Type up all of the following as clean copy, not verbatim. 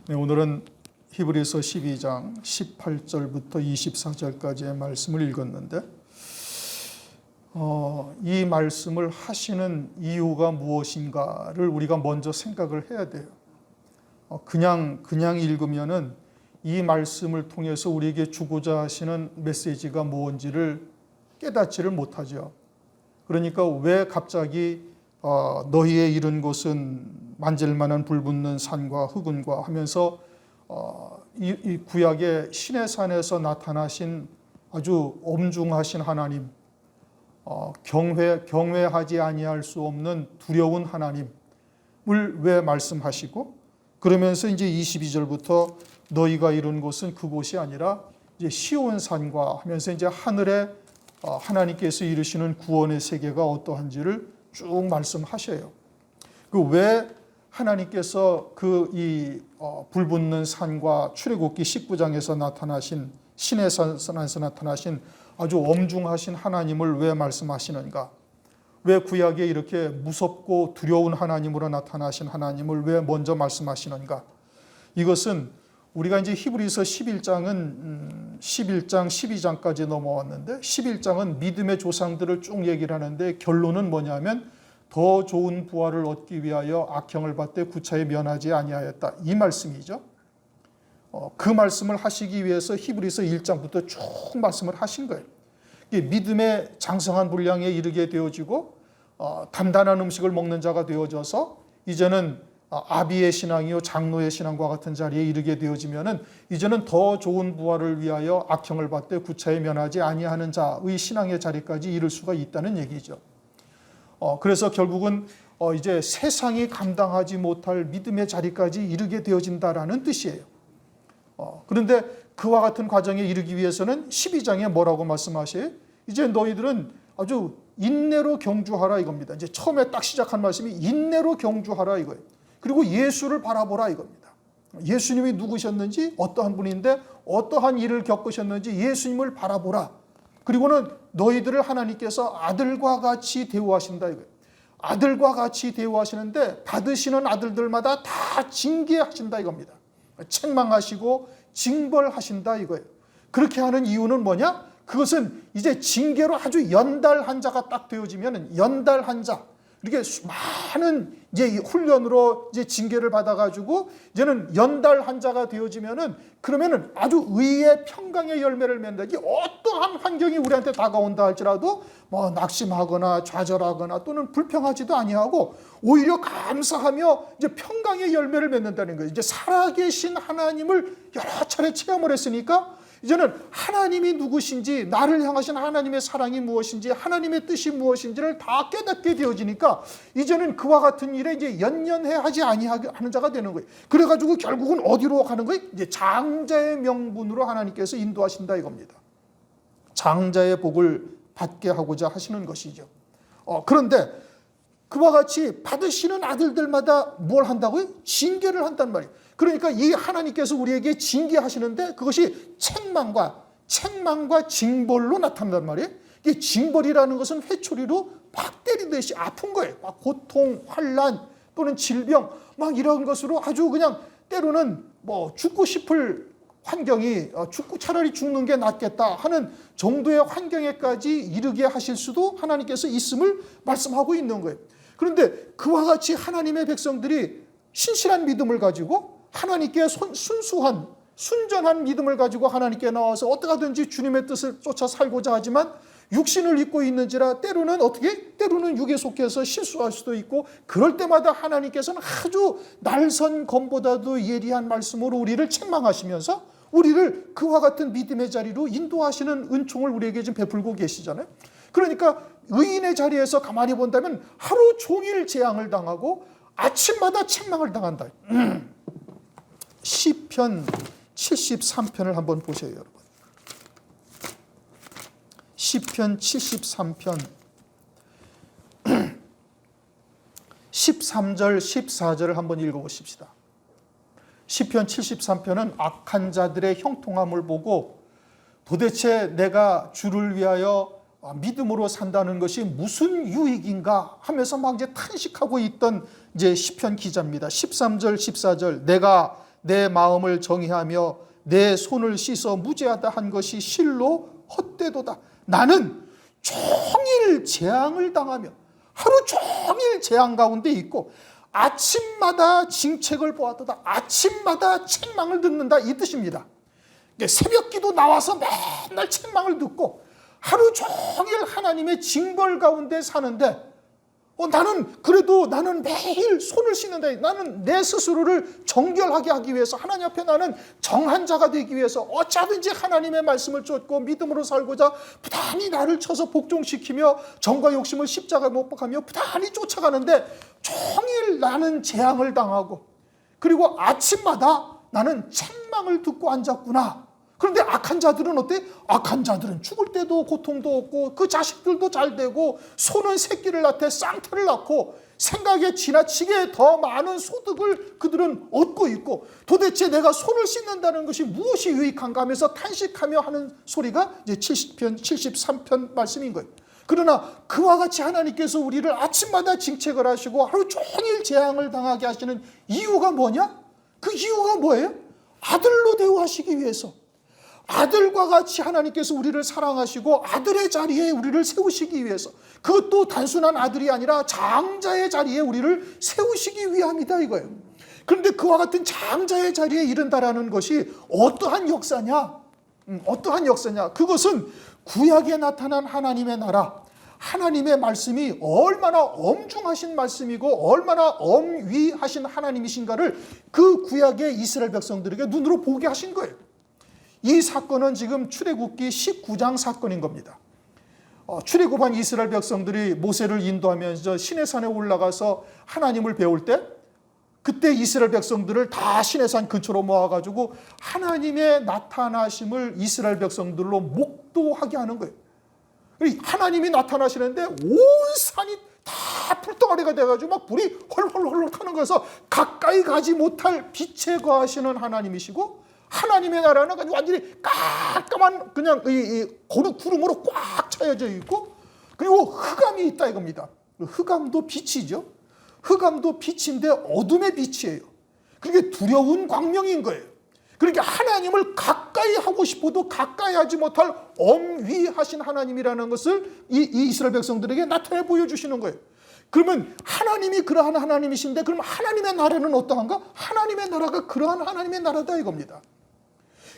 네, 오늘은 히브리서 12장 18절부터 24절까지의 말씀을 읽었는데 이 말씀을 하시는 이유가 무엇인가를 우리가 먼저 생각을 해야 돼요. 그냥 읽으면은 이 말씀을 통해서 우리에게 주고자 하시는 메시지가 무엇인지를 깨닫지를 못하죠. 그러니까 왜 갑자기 너희의 이른 곳은 만질만한 불붙는 산과 흑은과 하면서 이 구약의 시내산에서 나타나신 아주 엄중하신 하나님, 경외하지 아니할 수 없는 두려운 하나님을 왜 말씀하시고, 그러면서 이제 22절부터 너희가 이룬 곳은 그곳이 아니라 이제 시온산과 하면서 이제 하늘에 하나님께서 이루시는 구원의 세계가 어떠한지를 쭉 말씀하셔요. 그 왜 하나님께서 이 불붙는 산과 출애굽기 19장에서 나타나신 시내산에서 나타나신 아주 엄중하신 하나님을 왜 말씀하시는가? 왜 구약에 이렇게 무섭고 두려운 하나님으로 나타나신 하나님을 왜 먼저 말씀하시는가? 이것은 우리가 이제 히브리서 11장은 11장, 12장까지 넘어왔는데 11장은 믿음의 조상들을 쭉 얘기를 하는데 결론은 뭐냐면 더 좋은 부활을 얻기 위하여 악형을 받되 구차히 면하지 아니하였다. 이 말씀이죠. 그 말씀을 하시기 위해서 히브리서 1장부터 쭉 말씀을 하신 거예요. 믿음의 장성한 분량에 이르게 되어지고 단단한 음식을 먹는 자가 되어져서 이제는 아비의 신앙이요 장로의 신앙과 같은 자리에 이르게 되어지면은 이제는 더 좋은 부활을 위하여 악형을 받되 구차히 면하지 아니하는 자의 신앙의 자리까지 이를 수가 있다는 얘기죠. 그래서 결국은 이제 세상이 감당하지 못할 믿음의 자리까지 이르게 되어진다라는 뜻이에요. 그런데 그와 같은 과정에 이르기 위해서는 12장에 뭐라고 말씀하셔요? 이제 너희들은 아주 인내로 경주하라 이겁니다. 이제 처음에 딱 시작한 말씀이 인내로 경주하라 이거예요. 그리고 예수를 바라보라 이겁니다. 예수님이 누구셨는지, 어떠한 분인데 어떠한 일을 겪으셨는지 예수님을 바라보라. 그리고는 너희들을 하나님께서 아들과 같이 대우하신다 이거예요. 아들과 같이 대우하시는데 받으시는 아들들마다 다 징계하신다 이겁니다. 책망하시고 징벌하신다 이거예요. 그렇게 하는 이유는 뭐냐? 그것은 이제 징계로 아주 연달한 자가 딱 되어지면 연달한 자, 이렇게 많은 이제 훈련으로 이제 징계를 받아가지고 이제는 연달한 자가 되어지면은 그러면은 아주 의의 평강의 열매를 맺는다. 이게 어떠한 환경이 우리한테 다가온다 할지라도 뭐 낙심하거나 좌절하거나 또는 불평하지도 아니하고 오히려 감사하며 이제 평강의 열매를 맺는다는 거예요. 이제 살아계신 하나님을 여러 차례 체험을 했으니까 이제는 하나님이 누구신지, 나를 향하신 하나님의 사랑이 무엇인지, 하나님의 뜻이 무엇인지를 다 깨닫게 되어지니까 이제는 그와 같은 일에 이제 연연해 하지 아니하는 자가 되는 거예요. 그래가지고 결국은 어디로 가는 거예요? 이제 장자의 명분으로 하나님께서 인도하신다 이겁니다. 장자의 복을 받게 하고자 하시는 것이죠. 그런데 그와 같이 받으시는 아들들마다 뭘 한다고요? 징계를 한단 말이에요. 그러니까 이 하나님께서 우리에게 징계하시는데 그것이 책망과 징벌로 나타난단 말이에요. 이게 징벌이라는 것은 회초리로 막 때리듯이 아픈 거예요. 막 고통, 환난 또는 질병 막 이런 것으로 아주 그냥 때로는 뭐 죽고 싶을 환경이 차라리 죽는 게 낫겠다 하는 정도의 환경에까지 이르게 하실 수도 하나님께서 있음을 말씀하고 있는 거예요. 그런데 그와 같이 하나님의 백성들이 신실한 믿음을 가지고 하나님께 순전한 믿음을 가지고 하나님께 나와서 어떻게 하든지 주님의 뜻을 쫓아 살고자 하지만 육신을 입고 있는지라 때로는 육에 속해서 실수할 수도 있고 그럴 때마다 하나님께서는 아주 날선 검보다도 예리한 말씀으로 우리를 책망하시면서 우리를 그와 같은 믿음의 자리로 인도하시는 은총을 우리에게 지금 베풀고 계시잖아요. 그러니까 의인의 자리에서 가만히 본다면 하루 종일 재앙을 당하고 아침마다 책망을 당한다. 시편 73편을 한번 보세요, 여러분. 시편 73편 13절, 14절을 한번 읽어보십시다. 시편 73편은 악한 자들의 형통함을 보고 도대체 내가 주를 위하여 믿음으로 산다는 것이 무슨 유익인가 하면서 막 이제 탄식하고 있던 이제 시편 기자입니다. 13절, 14절 내가 내 마음을 정의하며 내 손을 씻어 무죄하다 한 것이 실로 헛되도다. 나는 종일 재앙을 당하며 하루 종일 재앙 가운데 있고 아침마다 징책을 보았도다. 아침마다 책망을 듣는다, 이 뜻입니다. 새벽 기도 나와서 맨날 책망을 듣고 하루 종일 하나님의 징벌 가운데 사는데 나는 매일 손을 씻는다. 나는 내 스스로를 정결하게 하기 위해서, 하나님 앞에 나는 정한 자가 되기 위해서 어쩌든지 하나님의 말씀을 쫓고 믿음으로 살고자 부단히 나를 쳐서 복종시키며 정과 욕심을 십자가에 못 박하며 부단히 쫓아가는데 종일 나는 재앙을 당하고 그리고 아침마다 나는 책망을 듣고 앉았구나. 그런데 악한 자들은 어때? 악한 자들은 죽을 때도 고통도 없고 그 자식들도 잘 되고 소는 새끼를 낳되 쌍태를 낳고 생각에 지나치게 더 많은 소득을 그들은 얻고 있고 도대체 내가 손을 씻는다는 것이 무엇이 유익한가 하면서 탄식하며 하는 소리가 이제 70편, 73편 말씀인 거예요. 그러나 그와 같이 하나님께서 우리를 아침마다 징책을 하시고 하루 종일 재앙을 당하게 하시는 이유가 뭐냐? 그 이유가 뭐예요? 아들로 대우하시기 위해서. 아들과 같이 하나님께서 우리를 사랑하시고 아들의 자리에 우리를 세우시기 위해서, 그것도 단순한 아들이 아니라 장자의 자리에 우리를 세우시기 위함이다 이거예요. 그런데 그와 같은 장자의 자리에 이른다라는 것이 어떠한 역사냐? 어떠한 역사냐? 그것은 구약에 나타난 하나님의 나라, 하나님의 말씀이 얼마나 엄중하신 말씀이고 얼마나 엄위하신 하나님이신가를 그 구약의 이스라엘 백성들에게 눈으로 보게 하신 거예요. 이 사건은 지금 출애굽기 19장 사건인 겁니다. 출애굽한 이스라엘 백성들이 모세를 인도하면서 시내산에 올라가서 하나님을 배울 때 그때 이스라엘 백성들을 다 시내산 근처로 모아가지고 하나님의 나타나심을 이스라엘 백성들로 목도하게 하는 거예요. 하나님이 나타나시는데 온 산이 다 불덩어리가 돼가지고 막 불이 헐헐헐 타는 거여서 가까이 가지 못할 빛에 거하시는 하나님이시고, 하나님의 나라는 완전히 깜깜한 그냥 구름으로 꽉 차여져 있고, 그리고 흑암이 있다 이겁니다. 흑암도 빛이죠. 흑암도 빛인데 어둠의 빛이에요. 그게 두려운 광명인 거예요. 그러니까 하나님을 가까이 하고 싶어도 가까이 하지 못할 엄위하신 하나님이라는 것을 이 이스라엘 백성들에게 나타내 보여주시는 거예요. 그러면 하나님이 그러한 하나님이신데 그럼 하나님의 나라는 어떠한가? 하나님의 나라가 그러한 하나님의 나라다 이겁니다.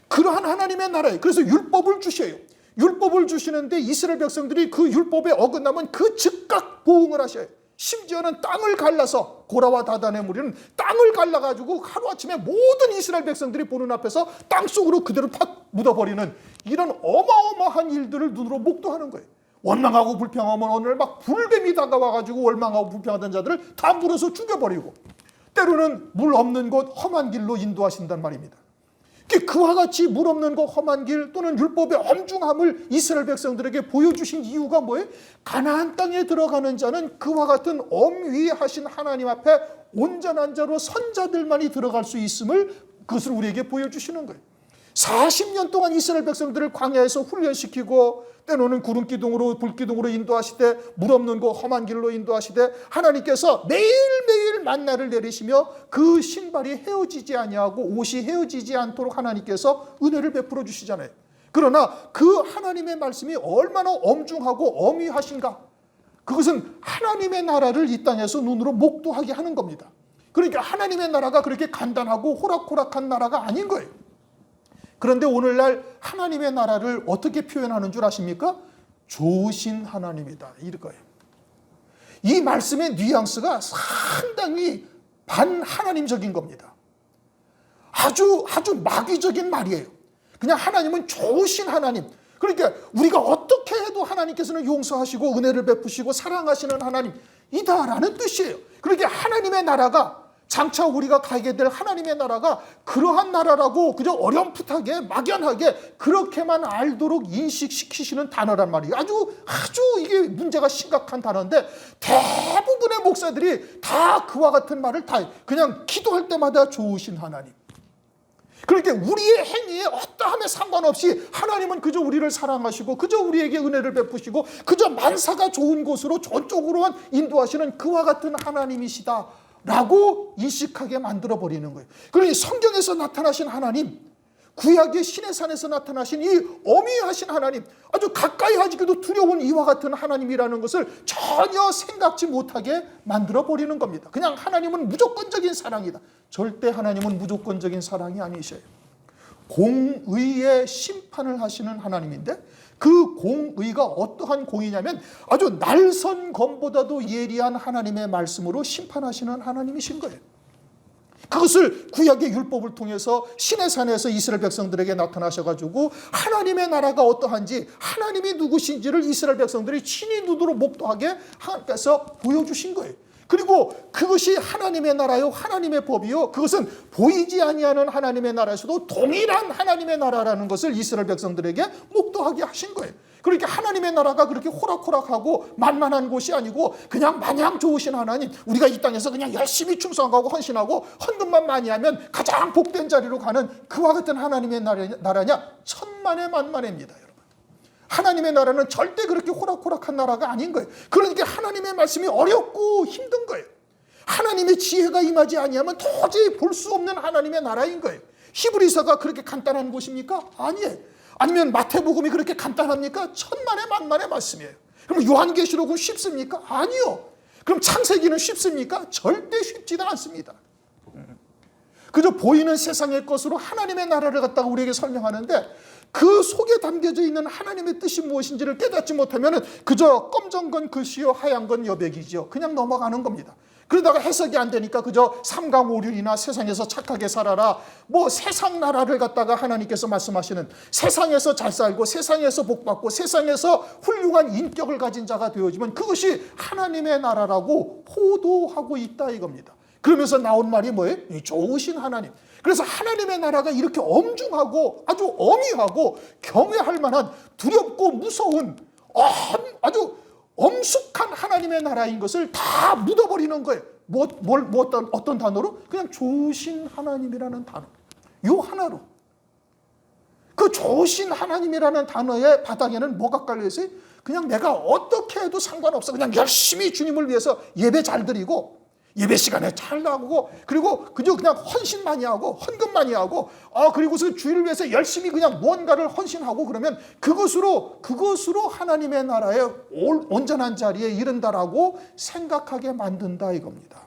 그러한 하나님의 나라에, 그래서 율법을 주셔요. 율법을 주시는데 이스라엘 백성들이 그 율법에 어긋나면 그 즉각 보응을 하셔요. 심지어는 땅을 갈라서, 고라와 다단의 무리는 땅을 갈라가지고 하루아침에 모든 이스라엘 백성들이 보는 앞에서 땅속으로 그대로 팍 묻어버리는 이런 어마어마한 일들을 눈으로 목도하는 거예요. 원망하고 불평하면 오늘 막 불뱀이 다가와가지고 원망하고 불평하던 자들을 다 물어서 죽여버리고, 때로는 물 없는 곳 험한 길로 인도하신단 말입니다. 그와 같이 물 없는 곳 험한 길 또는 율법의 엄중함을 이스라엘 백성들에게 보여주신 이유가 뭐예요? 가나안 땅에 들어가는 자는 그와 같은 엄위하신 하나님 앞에 온전한 자로 선자들만이 들어갈 수 있음을, 그것을 우리에게 보여주시는 거예요. 40년 동안 이스라엘 백성들을 광야에서 훈련시키고 때로는 구름기둥으로 불기둥으로 인도하시되 물 없는 곳 험한 길로 인도하시되 하나님께서 매일매일 만나를 내리시며 그 신발이 헤어지지 아니하고 옷이 헤어지지 않도록 하나님께서 은혜를 베풀어 주시잖아요. 그러나 그 하나님의 말씀이 얼마나 엄중하고 엄위하신가, 그것은 하나님의 나라를 이 땅에서 눈으로 목도하게 하는 겁니다. 그러니까 하나님의 나라가 그렇게 간단하고 호락호락한 나라가 아닌 거예요. 그런데 오늘날 하나님의 나라를 어떻게 표현하는 줄 아십니까? 좋으신 하나님이다, 이거예요. 이 말씀의 뉘앙스가 상당히 반하나님적인 겁니다. 아주 마귀적인 말이에요. 그냥 하나님은 좋으신 하나님, 그러니까 우리가 어떻게 해도 하나님께서는 용서하시고 은혜를 베푸시고 사랑하시는 하나님이다라는 뜻이에요. 그러니까 하나님의 나라가, 장차 우리가 가게 될 하나님의 나라가 그러한 나라라고 그저 어렴풋하게 막연하게 그렇게만 알도록 인식시키시는 단어란 말이에요. 아주 이게 문제가 심각한 단어인데 대부분의 목사들이 다 그와 같은 말을 다 그냥 기도할 때마다 좋으신 하나님. 그러니까 우리의 행위에 어떠함에 상관없이 하나님은 그저 우리를 사랑하시고 그저 우리에게 은혜를 베푸시고 그저 만사가 좋은 곳으로 저쪽으로만 인도하시는 그와 같은 하나님이시다 라고 인식하게 만들어 버리는 거예요. 그러니 성경에서 나타나신 하나님, 구약의 신의 산에서 나타나신 이 어미하신 하나님, 아주 가까이 하기도 두려운 이와 같은 하나님이라는 것을 전혀 생각지 못하게 만들어 버리는 겁니다. 그냥 하나님은 무조건적인 사랑이다. 절대 하나님은 무조건적인 사랑이 아니셔요. 공의의 심판을 하시는 하나님인데, 그 공의가 어떠한 공의냐면 아주 날선 검보다도 예리한 하나님의 말씀으로 심판하시는 하나님이신 거예요. 그것을 구약의 율법을 통해서 신의 산에서 이스라엘 백성들에게 나타나셔가지고 하나님의 나라가 어떠한지, 하나님이 누구신지를 이스라엘 백성들이 친히 눈으로 목도하게 하나님께서 보여주신 거예요. 그리고 그것이 하나님의 나라요, 하나님의 법이요, 그것은 보이지 아니하는 하나님의 나라에서도 동일한 하나님의 나라라는 것을 이스라엘 백성들에게 목도하게 하신 거예요. 그러니까 하나님의 나라가 그렇게 호락호락하고 만만한 곳이 아니고 그냥 마냥 좋으신 하나님, 우리가 이 땅에서 그냥 열심히 충성하고 헌신하고 헌금만 많이 하면 가장 복된 자리로 가는 그와 같은 하나님의 나라냐? 천만의 만만입니다, 여러분. 하나님의 나라는 절대 그렇게 호락호락한 나라가 아닌 거예요. 그러니까 하나님의 말씀이 어렵고 힘든 거예요. 하나님의 지혜가 임하지 아니하면 도저히 볼 수 없는 하나님의 나라인 거예요. 히브리서가 그렇게 간단한 곳입니까? 아니에요. 아니면 마태복음이 그렇게 간단합니까? 천만의 만만의 말씀이에요. 그럼 요한계시록은 쉽습니까? 아니요. 그럼 창세기는 쉽습니까? 절대 쉽지도 않습니다. 그저 보이는 세상의 것으로 하나님의 나라를 갖다가 우리에게 설명하는데, 그 속에 담겨져 있는 하나님의 뜻이 무엇인지를 깨닫지 못하면 그저 검정 건 글씨요 하얀 건 여백이죠. 그냥 넘어가는 겁니다. 그러다가 해석이 안 되니까 그저 삼강오륜이나 세상에서 착하게 살아라, 뭐 세상 나라를 갖다가 하나님께서 말씀하시는 세상에서 잘 살고 세상에서 복받고 세상에서 훌륭한 인격을 가진 자가 되어지면 그것이 하나님의 나라라고 호도하고 있다 이겁니다. 그러면서 나온 말이 뭐예요? 좋으신 하나님. 그래서 하나님의 나라가 이렇게 엄중하고 아주 어미하고 경외할 만한 두렵고 무서운 아주 엄숙한 하나님의 나라인 것을 다 묻어버리는 거예요. 어떤 단어로? 그냥 좋으신 하나님이라는 단어. 요 하나로. 그 좋으신 하나님이라는 단어의 바닥에는 뭐가 깔려있어요? 그냥 내가 어떻게 해도 상관없어. 그냥 열심히 주님을 위해서 예배 잘 드리고 예배 시간에 잘 나오고, 그리고 그냥 헌신 많이 하고 헌금 많이 하고, 그리고서 주일을 위해서 열심히 그냥 무언가를 헌신하고, 그러면 그것으로 하나님의 나라의 온전한 자리에 이른다라고 생각하게 만든다 이겁니다.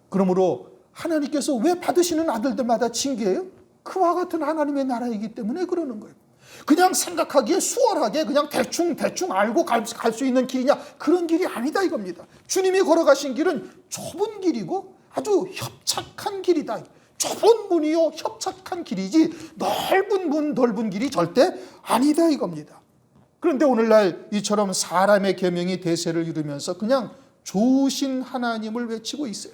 그러므로 하나님께서 왜 받으시는 아들들마다 징계해요? 그와 같은 하나님의 나라이기 때문에 그러는 거예요. 그냥 생각하기에 수월하게 그냥 대충 알고 갈 수 있는 길이냐? 그런 길이 아니다 이겁니다. 주님이 걸어가신 길은 좁은 길이고 아주 협착한 길이다. 좁은 문이요 협착한 길이지 넓은 문 넓은 길이 절대 아니다 이겁니다. 그런데 오늘날 이처럼 사람의 계명이 대세를 이루면서 그냥 좋으신 하나님을 외치고 있어요.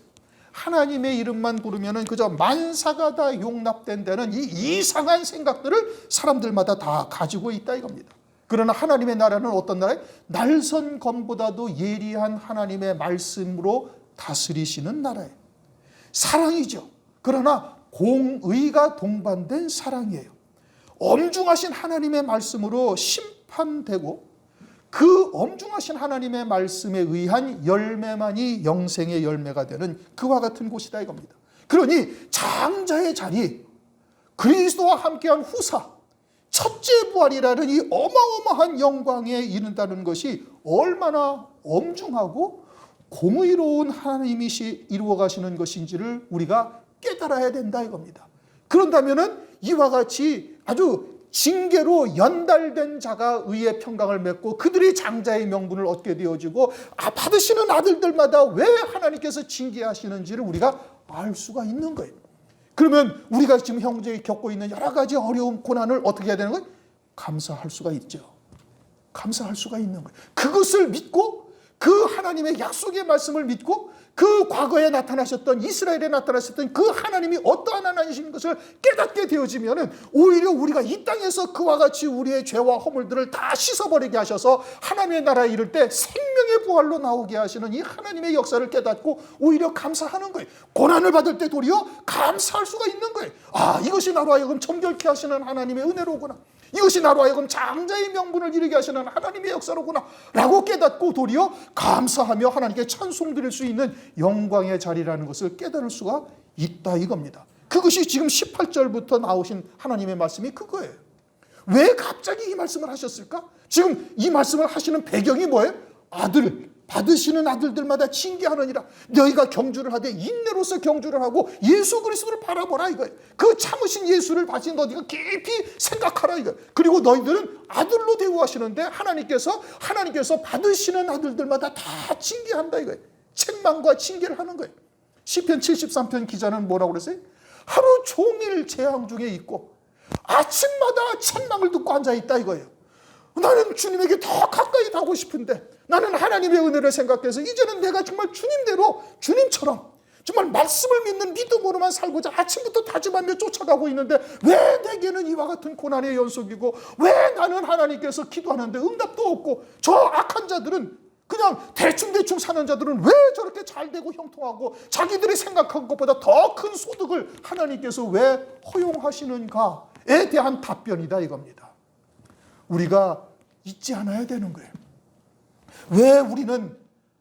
하나님의 이름만 부르면 그저 만사가 다 용납된다는 이 이상한 생각들을 사람들마다 다 가지고 있다 이겁니다. 그러나 하나님의 나라는 어떤 나라예요? 날선 검보다도 예리한 하나님의 말씀으로 다스리시는 나라예요. 사랑이죠. 그러나 공의가 동반된 사랑이에요. 엄중하신 하나님의 말씀으로 심판되고 그 엄중하신 하나님의 말씀에 의한 열매만이 영생의 열매가 되는 그와 같은 곳이다 이겁니다. 그러니 장자의 자리, 그리스도와 함께한 후사, 첫째 부활이라는 이 어마어마한 영광에 이른다는 것이 얼마나 엄중하고 공의로운 하나님이 이루어 가시는 것인지를 우리가 깨달아야 된다 이겁니다. 그런다면은 이와 같이 아주 징계로 연달된 자가 의의 평강을 맺고 그들이 장자의 명분을 얻게 되어지고 받으시는 아들들마다 왜 하나님께서 징계하시는지를 우리가 알 수가 있는 거예요. 그러면 우리가 지금 형제에 겪고 있는 여러 가지 어려움, 고난을 어떻게 해야 되는 거예요? 감사할 수가 있죠. 감사할 수가 있는 거예요. 그것을 믿고 그 하나님의 약속의 말씀을 믿고 그 과거에 나타나셨던 이스라엘에 나타나셨던 그 하나님이 어떠한 하나님이신 것을 깨닫게 되어지면 오히려 우리가 이 땅에서 그와 같이 우리의 죄와 허물들을 다 씻어버리게 하셔서 하나님의 나라에 이를 때 생명의 부활로 나오게 하시는 이 하나님의 역사를 깨닫고 오히려 감사하는 거예요. 고난을 받을 때 도리어 감사할 수가 있는 거예요. 이것이 나로 하여금 정결케 하시는 하나님의 은혜로구나. 이것이 나로 하여금 장자의 명분을 이루게 하시는 하나님의 역사로구나 라고 깨닫고 도리어 감사하며 하나님께 찬송 드릴 수 있는 영광의 자리라는 것을 깨달을 수가 있다 이겁니다. 그것이 지금 18절부터 나오신 하나님의 말씀이 그거예요. 왜 갑자기 이 말씀을 하셨을까? 지금 이 말씀을 하시는 배경이 뭐예요? 아들 받으시는 아들들마다 징계하느니라. 너희가 경주를 하되 인내로서 경주를 하고 예수 그리스도를 바라보라 이거예요. 그 참으신 예수를 받으신 너희가 깊이 생각하라 이거예요. 그리고 너희들은 아들로 대우하시는데 하나님께서 받으시는 아들들마다 다 징계한다 이거예요. 책망과 징계를 하는 거예요. 시편 73편 기자는 뭐라고 그랬어요? 하루 종일 재앙 중에 있고 아침마다 책망을 듣고 앉아있다 이거예요. 나는 주님에게 더 가까이 가고 싶은데 나는 하나님의 은혜를 생각해서 이제는 내가 정말 주님대로 주님처럼 정말 말씀을 믿는 믿음으로만 살고자 아침부터 다짐하며 쫓아가고 있는데 왜 내게는 이와 같은 고난의 연속이고 왜 나는 하나님께서 기도하는데 응답도 없고 저 악한 자들은 그냥 대충 사는 자들은 왜 저렇게 잘 되고 형통하고 자기들이 생각한 것보다 더 큰 소득을 하나님께서 왜 허용하시는가에 대한 답변이다 이겁니다. 우리가 잊지 않아야 되는 거예요. 왜 우리는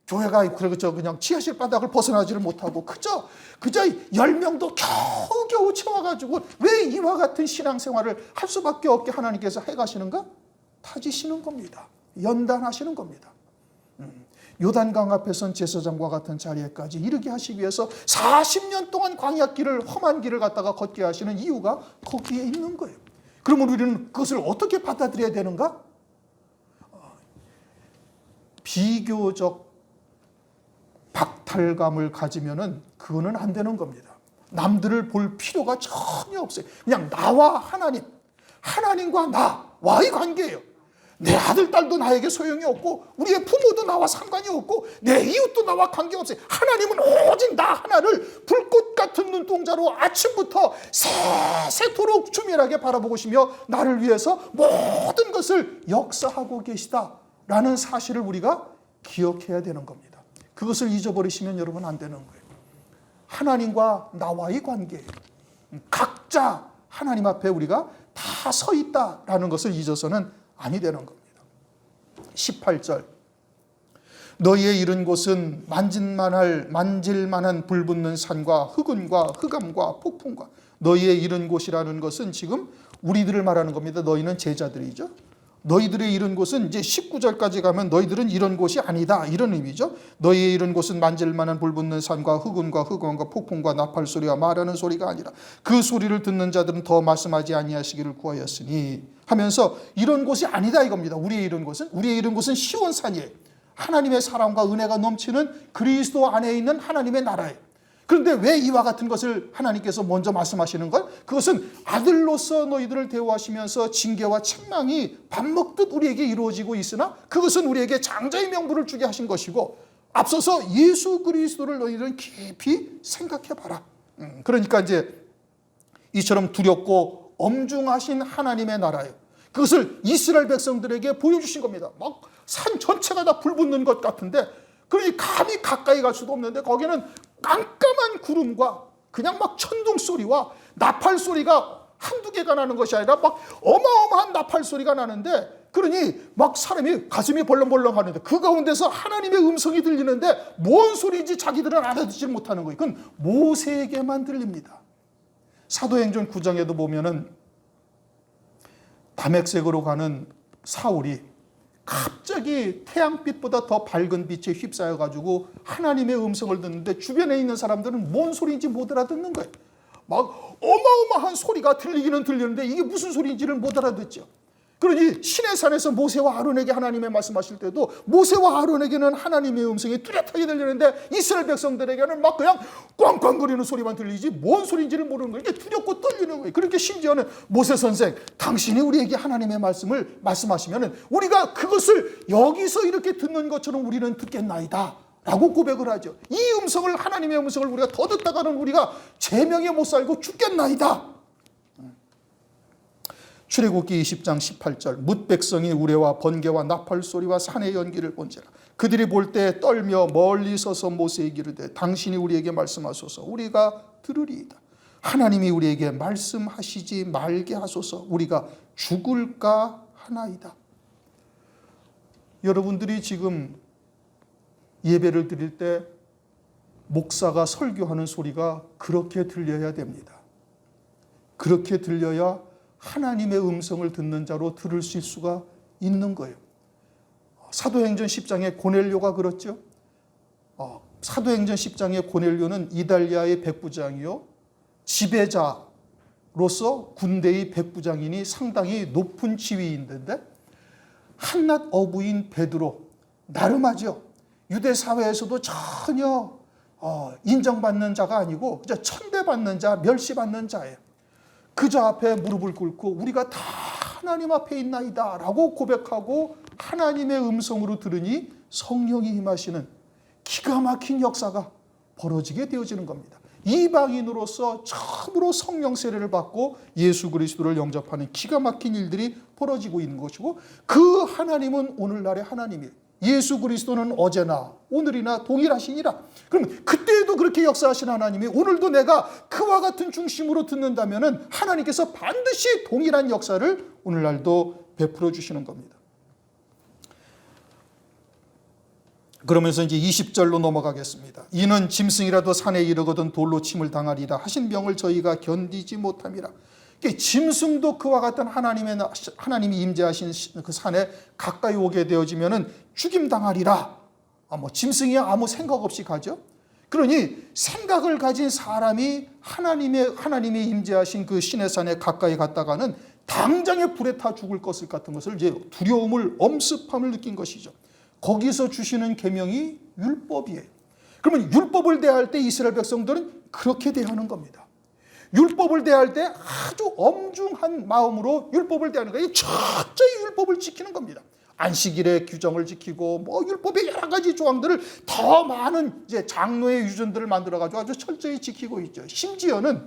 교회가 그냥 지하실 바닥을 벗어나지를 못하고 그저 10명도 겨우겨우 채워가지고 왜 이와 같은 신앙생활을 할 수밖에 없게 하나님께서 해가시는가? 타지시는 겁니다. 연단하시는 겁니다. 요단강 앞에 선 제사장과 같은 자리에까지 이르게 하시기 위해서 40년 동안 광야길을 험한 길을 갖다가 걷게 하시는 이유가 거기에 있는 거예요. 그러면 우리는 그것을 어떻게 받아들여야 되는가? 비교적 박탈감을 가지면은 그거는 안 되는 겁니다. 남들을 볼 필요가 전혀 없어요. 그냥 나와 하나님과 나와의 관계예요. 내 아들, 딸도 나에게 소용이 없고 우리의 부모도 나와 상관이 없고 내 이웃도 나와 관계없어요. 하나님은 오직 나 하나를 불꽃 같은 눈동자로 아침부터 새토록 주밀하게 바라보시며 나를 위해서 모든 것을 역사하고 계시다라는 사실을 우리가 기억해야 되는 겁니다. 그것을 잊어버리시면 여러분 안 되는 거예요. 하나님과 나와의 관계예요. 각자 하나님 앞에 우리가 다 서 있다라는 것을 잊어서는 아니 되는 겁니다. 18절 너희의 이른 곳은 만질만한 불붙는 산과 흑운과 흑암과 폭풍과 너희의 이른 곳이라는 것은 지금 우리들을 말하는 겁니다. 너희는 제자들이죠. 너희들의 이른 곳은 이제 19절까지 가면 너희들은 이런 곳이 아니다 이런 의미죠. 너희의 이른 곳은 만질만한 불붙는 산과 흑운과 흑암과 폭풍과 나팔 소리와 말하는 소리가 아니라 그 소리를 듣는 자들은 더 말씀하지 아니하시기를 구하였으니 하면서 이런 곳이 아니다 이겁니다. 우리의 이른 곳은 시온산이에요. 하나님의 사랑과 은혜가 넘치는 그리스도 안에 있는 하나님의 나라예요. 그런데 왜 이와 같은 것을 하나님께서 먼저 말씀하시는 것? 그것은 아들로서 너희들을 대우하시면서 징계와 책망이 밥 먹듯 우리에게 이루어지고 있으나 그것은 우리에게 장자의 명분을 주게 하신 것이고 앞서서 예수 그리스도를 너희들은 깊이 생각해봐라. 그러니까 이제 이처럼 두렵고 엄중하신 하나님의 나라예요. 그것을 이스라엘 백성들에게 보여주신 겁니다. 막 산 전체가 다 불붙는 것 같은데 그러니 감히 가까이 갈 수도 없는데 거기는 깜깜한 구름과 그냥 막 천둥 소리와 나팔 소리가 한두 개가 나는 것이 아니라 막 어마어마한 나팔 소리가 나는데 그러니 막 사람이 가슴이 벌렁벌렁 하는데 그 가운데서 하나님의 음성이 들리는데 뭔 소리인지 자기들은 알아듣지 못하는 거예요. 그건 모세에게만 들립니다. 사도행전 9장에도 보면은 다메섹으로 가는 사울이 갑자기 태양빛보다 더 밝은 빛에 휩싸여가지고 하나님의 음성을 듣는데 주변에 있는 사람들은 뭔 소리인지 못 알아듣는 거예요. 막 어마어마한 소리가 들리기는 들리는데 이게 무슨 소리인지를 못 알아듣죠. 그러니 시내산에서 모세와 아론에게 하나님의 말씀하실 때도 모세와 아론에게는 하나님의 음성이 뚜렷하게 들리는데 이스라엘 백성들에게는 막 그냥 꽝꽝거리는 소리만 들리지 뭔 소리인지를 모르는 거예요. 이게 두렵고 떨리는 거예요. 그렇게 심지어는 모세 선생 당신이 우리에게 하나님의 말씀을 말씀하시면 우리가 그것을 여기서 이렇게 듣는 것처럼 우리는 듣겠나이다 라고 고백을 하죠. 이 음성을 하나님의 음성을 우리가 더 듣다가는 우리가 제명에 못 살고 죽겠나이다. 출애굽기 20장 18절 뭇 백성이 우레와 번개와 나팔 소리와 산의 연기를 본지라 그들이 볼 때 떨며 멀리 서서 모세에게 이르되 당신이 우리에게 말씀하소서 우리가 들으리이다. 하나님이 우리에게 말씀하시지 말게 하소서 우리가 죽을까 하나이다. 여러분들이 지금 예배를 드릴 때 목사가 설교하는 소리가 그렇게 들려야 됩니다. 그렇게 들려야 하나님의 음성을 듣는 자로 들을 수가 있는 거예요. 사도행전 10장에 고넬료가 그렇죠. 사도행전 10장의 고넬료는 이달리아의 백부장이요, 지배자로서 군대의 백부장이니 상당히 높은 지위인데 한낱 어부인 베드로, 나름하죠. 유대 사회에서도 전혀 인정받는 자가 아니고 그저 천대받는 자, 멸시받는 자예요. 그저 앞에 무릎을 꿇고 우리가 다 하나님 앞에 있나이다 라고 고백하고 하나님의 음성으로 들으니 성령이 임하시는 기가 막힌 역사가 벌어지게 되어지는 겁니다. 이방인으로서 처음으로 성령 세례를 받고 예수 그리스도를 영접하는 기가 막힌 일들이 벌어지고 있는 것이고, 그 하나님은 오늘날의 하나님이에요. 예수 그리스도는 어제나 오늘이나 동일하시니라. 그럼 그때에도 그렇게 역사하신 하나님이 오늘도 내가 그와 같은 중심으로 듣는다면 하나님께서 반드시 동일한 역사를 오늘날도 베풀어 주시는 겁니다. 그러면서 이제 20절로 넘어가겠습니다. 이는 짐승이라도 산에 이르거든 돌로 침을 당하리다 하신 명을 저희가 견디지 못함이라. 짐승도 그와 같은 하나님이 임재하신 그 산에 가까이 오게 되어지면은 죽임 당하리라. 짐승이 아무 생각 없이 가죠. 그러니 생각을 가진 사람이 하나님이 임재하신 그 신의 산에 가까이 갔다가는 당장에 불에 타 죽을 것을 같은 것을 이제 두려움을, 엄습함을 느낀 것이죠. 거기서 주시는 계명이 율법이에요. 그러면 율법을 대할 때 이스라엘 백성들은 그렇게 대하는 겁니다. 율법을 대할 때 아주 엄중한 마음으로 율법을 대하는 거예요. 철저히 율법을 지키는 겁니다. 안식일의 규정을 지키고 율법의 여러 가지 조항들을 더 많은 이제 장로의 유전들을 만들어가지고 아주 철저히 지키고 있죠. 심지어는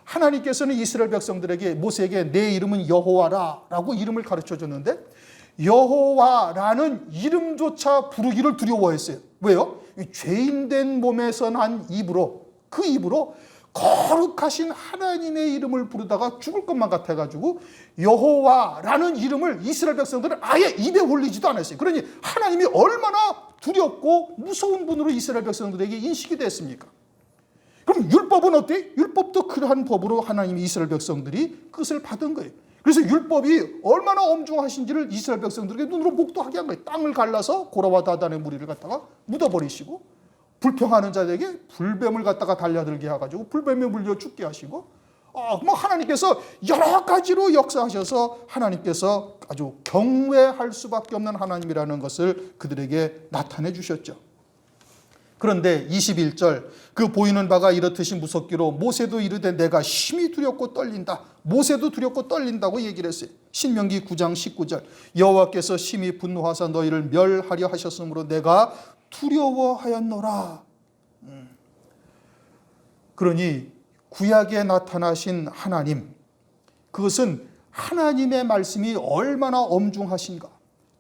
하나님께서는 이스라엘 백성들에게, 모세에게 내 이름은 여호와라라고 이름을 가르쳐 줬는데 여호와라는 이름조차 부르기를 두려워했어요. 왜요? 죄인된 몸에서 난 입으로, 그 입으로 거룩하신 하나님의 이름을 부르다가 죽을 것만 같아가지고 여호와라는 이름을 이스라엘 백성들은 아예 입에 올리지도 않았어요. 그러니 하나님이 얼마나 두렵고 무서운 분으로 이스라엘 백성들에게 인식이 됐습니까? 그럼 율법은 어때? 율법도 그러한 법으로 하나님이 이스라엘 백성들이 그것을 받은 거예요. 그래서 율법이 얼마나 엄중하신지를 이스라엘 백성들에게 눈으로 목도하게 한 거예요. 땅을 갈라서 고라와 다단의 무리를 갖다가 묻어버리시고, 불평하는 자들에게 불뱀을 갖다가 달려들게 해가지고 불뱀에 물려 죽게 하시고, 하나님께서 여러 가지로 역사하셔서 하나님께서 아주 경외할 수밖에 없는 하나님이라는 것을 그들에게 나타내 주셨죠. 그런데 21절, 그 보이는 바가 이렇듯이 무섭기로 모세도 이르되 내가 심히 두렵고 떨린다. 모세도 두렵고 떨린다고 얘기를 했어요. 신명기 9장 19절, 여호와께서 심히 분노하사 너희를 멸하려 하셨으므로 내가 두려워하였노라. 그러니 구약에 나타나신 하나님, 그것은 하나님의 말씀이 얼마나 엄중하신가,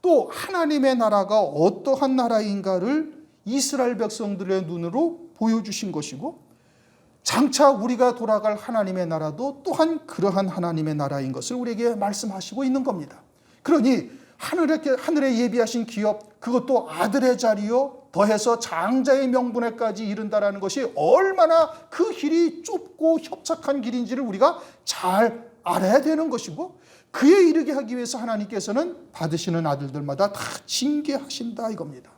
또 하나님의 나라가 어떠한 나라인가를 이스라엘 백성들의 눈으로 보여주신 것이고, 장차 우리가 돌아갈 하나님의 나라도 또한 그러한 하나님의 나라인 것을 우리에게 말씀하시고 있는 겁니다. 그러니 하늘에 예비하신 기업, 그것도 아들의 자리요 더해서 장자의 명분에까지 이른다라는 것이 얼마나 그 길이 좁고 협착한 길인지를 우리가 잘 알아야 되는 것이고, 그에 이르게 하기 위해서 하나님께서는 받으시는 아들들마다 다 징계하신다 이겁니다.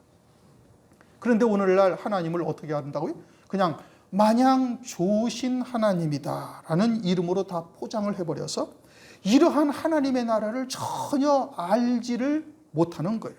그런데 오늘날 하나님을 어떻게 한다고요? 그냥 마냥 좋으신 하나님이다라는 이름으로 다 포장을 해버려서 이러한 하나님의 나라를 전혀 알지를 못하는 거예요.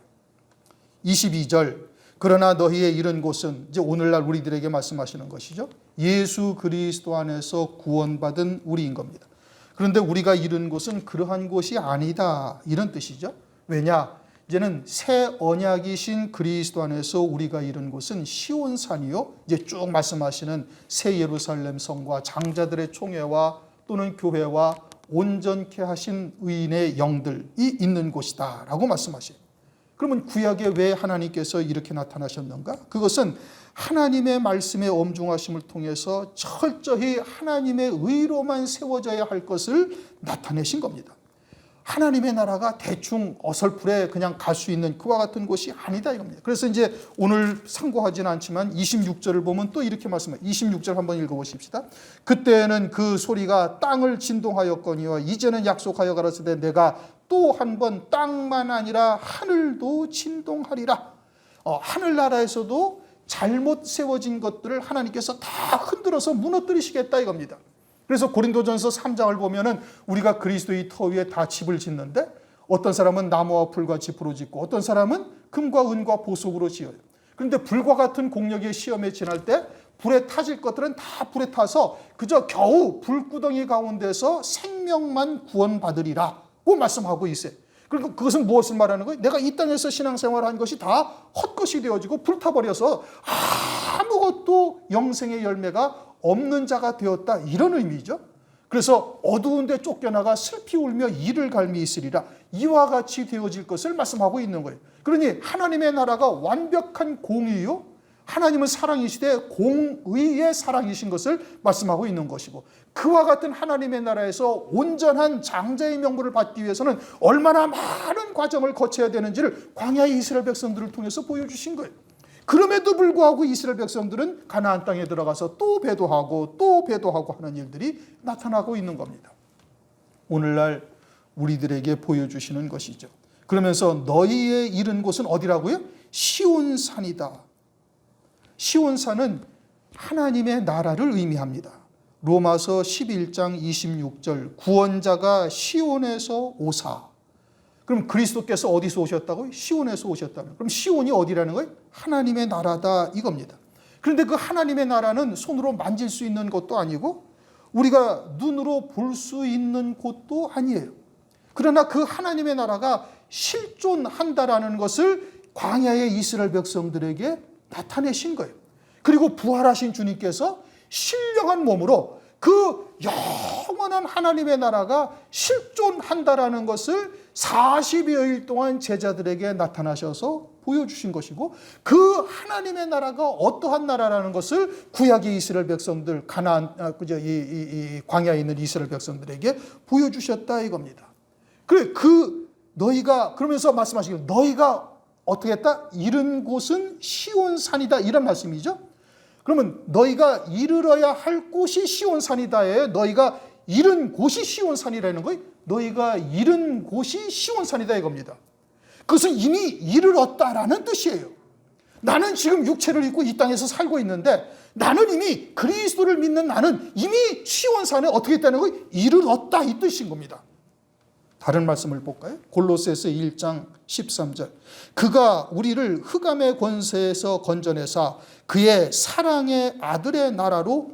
22절, 그러나 너희의 이른 곳은, 이제 오늘날 우리들에게 말씀하시는 것이죠. 예수 그리스도 안에서 구원받은 우리인 겁니다. 그런데 우리가 이른 곳은 그러한 곳이 아니다, 이런 뜻이죠. 왜냐? 이제는 새 언약이신 그리스도 안에서 우리가 이른 곳은 시온산이요, 이제 쭉 말씀하시는 새 예루살렘 성과 장자들의 총회와 또는 교회와 온전케 하신 의인의 영들이 있는 곳이다 라고 말씀하셔요. 그러면 구약에 왜 하나님께서 이렇게 나타나셨는가? 그것은 하나님의 말씀의 엄중하심을 통해서 철저히 하나님의 의로만 세워져야 할 것을 나타내신 겁니다. 하나님의 나라가 대충 어설프게 그냥 갈 수 있는 그와 같은 곳이 아니다 이겁니다. 그래서 이제 오늘 상고하지는 않지만 26절을 보면 또 이렇게 말씀합니다. 26절 한번 읽어보십시다. 그때는 그 소리가 땅을 진동하였거니와 이제는 약속하여 가라사대 내가 또 한 번 땅만 아니라 하늘도 진동하리라. 하늘나라에서도 잘못 세워진 것들을 하나님께서 다 흔들어서 무너뜨리시겠다 이겁니다. 그래서 고린도전서 3장을 보면은 우리가 그리스도의 터 위에 다 집을 짓는데 어떤 사람은 나무와 풀과 짚으로 짓고 어떤 사람은 금과 은과 보석으로 지어요. 그런데 불과 같은 공력의 시험에 지날 때 불에 타질 것들은 다 불에 타서 그저 겨우 불구덩이 가운데서 생명만 구원받으리라고 말씀하고 있어요. 그리고 그것은 무엇을 말하는 거예요? 내가 이 땅에서 신앙생활을 한 것이 다 헛것이 되어지고 불타버려서 아무것도 영생의 열매가 없는 자가 되었다 이런 의미죠. 그래서 어두운 데 쫓겨나가 슬피 울며 이를 갈미 있으리라 이와 같이 되어질 것을 말씀하고 있는 거예요. 그러니 하나님의 나라가 완벽한 공의요 하나님은 사랑이시되 공의의 사랑이신 것을 말씀하고 있는 것이고 그와 같은 하나님의 나라에서 온전한 장자의 명분을 받기 위해서는 얼마나 많은 과정을 거쳐야 되는지를 광야의 이스라엘 백성들을 통해서 보여주신 거예요. 그럼에도 불구하고 이스라엘 백성들은 가나안 땅에 들어가서 또 배도하고 또 배도하고 하는 일들이 나타나고 있는 겁니다. 오늘날 우리들에게 보여주시는 것이죠. 그러면서 너희의 이른 곳은 어디라고요? 시온산이다. 시온산은 하나님의 나라를 의미합니다. 로마서 11장 26절 구원자가 시온에서 오사. 그럼 그리스도께서 어디서 오셨다고요? 시온에서 오셨다면 그럼 시온이 어디라는 거예요? 하나님의 나라다 이겁니다. 그런데 그 하나님의 나라는 손으로 만질 수 있는 것도 아니고 우리가 눈으로 볼 수 있는 곳도 아니에요. 그러나 그 하나님의 나라가 실존한다라는 것을 광야의 이스라엘 백성들에게 나타내신 거예요. 그리고 부활하신 주님께서 신령한 몸으로 그 영원한 하나님의 나라가 실존한다라는 것을 40여일 동안 제자들에게 나타나셔서 보여주신 것이고 그 하나님의 나라가 어떠한 나라라는 것을 구약의 이스라엘 백성들 가나안 이 광야에 있는 이스라엘 백성들에게 보여주셨다 이겁니다. 그래 너희가 그러면서 말씀하시기를 너희가 어떻게 했다? 이른 곳은 시온산이다 이런 말씀이죠. 그러면 너희가 이르러야 할 곳이 시온산이다에 너희가 이른 곳이 시온산이라는 거예요. 너희가 이른 곳이 시온산이다 이겁니다. 그것은 이미 이르렀다라는 뜻이에요. 나는 지금 육체를 입고 이 땅에서 살고 있는데 나는 이미 그리스도를 믿는 나는 이미 시온산에 어떻게 했다는 거예요? 이르렀다 이 뜻인 겁니다. 다른 말씀을 볼까요? 골로새서 1장 13절 그가 우리를 흑암의 권세에서 건져내사 그의 사랑의 아들의 나라로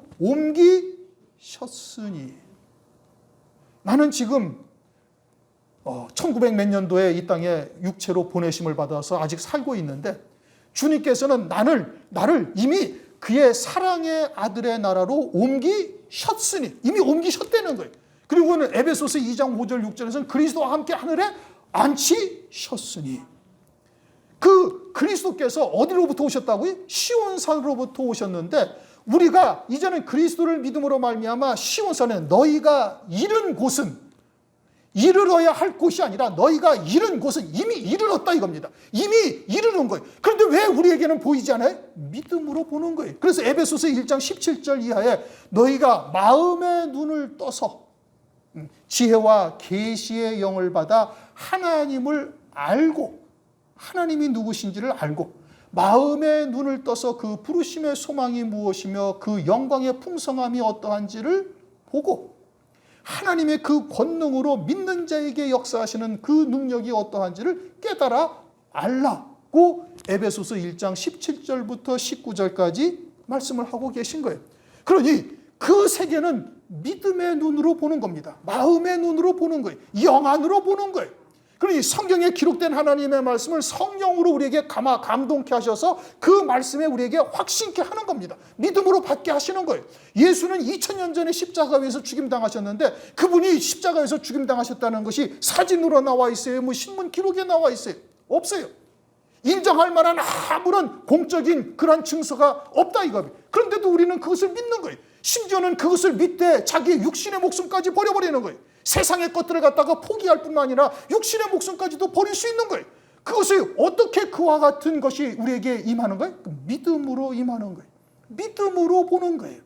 옮기셨으니 나는 지금 1900 몇 년도에 이 땅에 육체로 보내심을 받아서 아직 살고 있는데 주님께서는 나를 이미 그의 사랑의 아들의 나라로 옮기셨으니 이미 옮기셨다는 거예요. 그리고는 에베소서 2장 5절 6절에서는 그리스도와 함께 하늘에 앉히셨으니 그 그리스도께서 어디로부터 오셨다고요? 시온산으로부터 오셨는데 우리가 이제는 그리스도를 믿음으로 말미암아 시온산에 너희가 이른 곳은 이르러야 할 곳이 아니라 너희가 이른 곳은 이미 이르렀다 이겁니다. 이미 이르는 거예요. 그런데 왜 우리에게는 보이지 않아요? 믿음으로 보는 거예요. 그래서 에베소서 1장 17절 이하에 너희가 마음의 눈을 떠서 지혜와 계시의 영을 받아 하나님을 알고 하나님이 누구신지를 알고 마음의 눈을 떠서 그 부르심의 소망이 무엇이며 그 영광의 풍성함이 어떠한지를 보고 하나님의 그 권능으로 믿는 자에게 역사하시는 그 능력이 어떠한지를 깨달아 알라고 에베소서 1장 17절부터 19절까지 말씀을 하고 계신 거예요. 그러니 그 세계는 믿음의 눈으로 보는 겁니다. 마음의 눈으로 보는 거예요. 영 안으로 보는 거예요. 그러니 성경에 기록된 하나님의 말씀을 성령으로 우리에게 감동케 하셔서 그 말씀에 우리에게 확신케 하는 겁니다. 믿음으로 받게 하시는 거예요. 예수는 2000년 전에 십자가 위에서 죽임당하셨는데 그분이 십자가에서 죽임당하셨다는 것이 사진으로 나와 있어요? 신문 기록에 나와 있어요? 없어요. 인정할 만한 아무런 공적인 그런 증서가 없다 이거예요. 그런데도 우리는 그것을 믿는 거예요. 심지어는 그것을 믿되 자기의 육신의 목숨까지 버려버리는 거예요. 세상의 것들을 갖다가 포기할 뿐만 아니라 육신의 목숨까지도 버릴 수 있는 거예요. 그것을 어떻게 그와 같은 것이 우리에게 임하는 거예요? 믿음으로 임하는 거예요. 믿음으로 보는 거예요.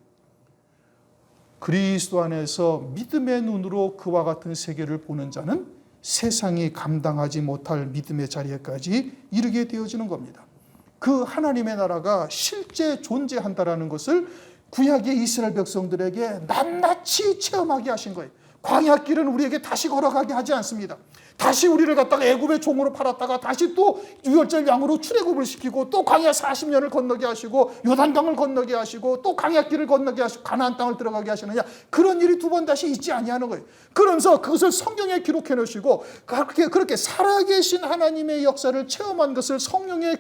그리스도 안에서 믿음의 눈으로 그와 같은 세계를 보는 자는 세상이 감당하지 못할 믿음의 자리에까지 이르게 되어지는 겁니다. 그 하나님의 나라가 실제 존재한다라는 것을 구약의 이스라엘 백성들에게 낱낱이 체험하게 하신 거예요. 광야길은 우리에게 다시 걸어가게 하지 않습니다. 다시 우리를 갖다가 애굽의 종으로 팔았다가 다시 또 유월절 양으로 출애굽을 시키고 또 광야 40년을 건너게 하시고 요단강을 건너게 하시고 또 광야길을 건너게 하시고 가나안 땅을 들어가게 하시느냐, 그런 일이 두 번 다시 있지 아니하는 거예요. 그러면서 그것을 성경에 기록해 놓으시고 그렇게 살아계신 하나님의 역사를 체험한 것을 성경에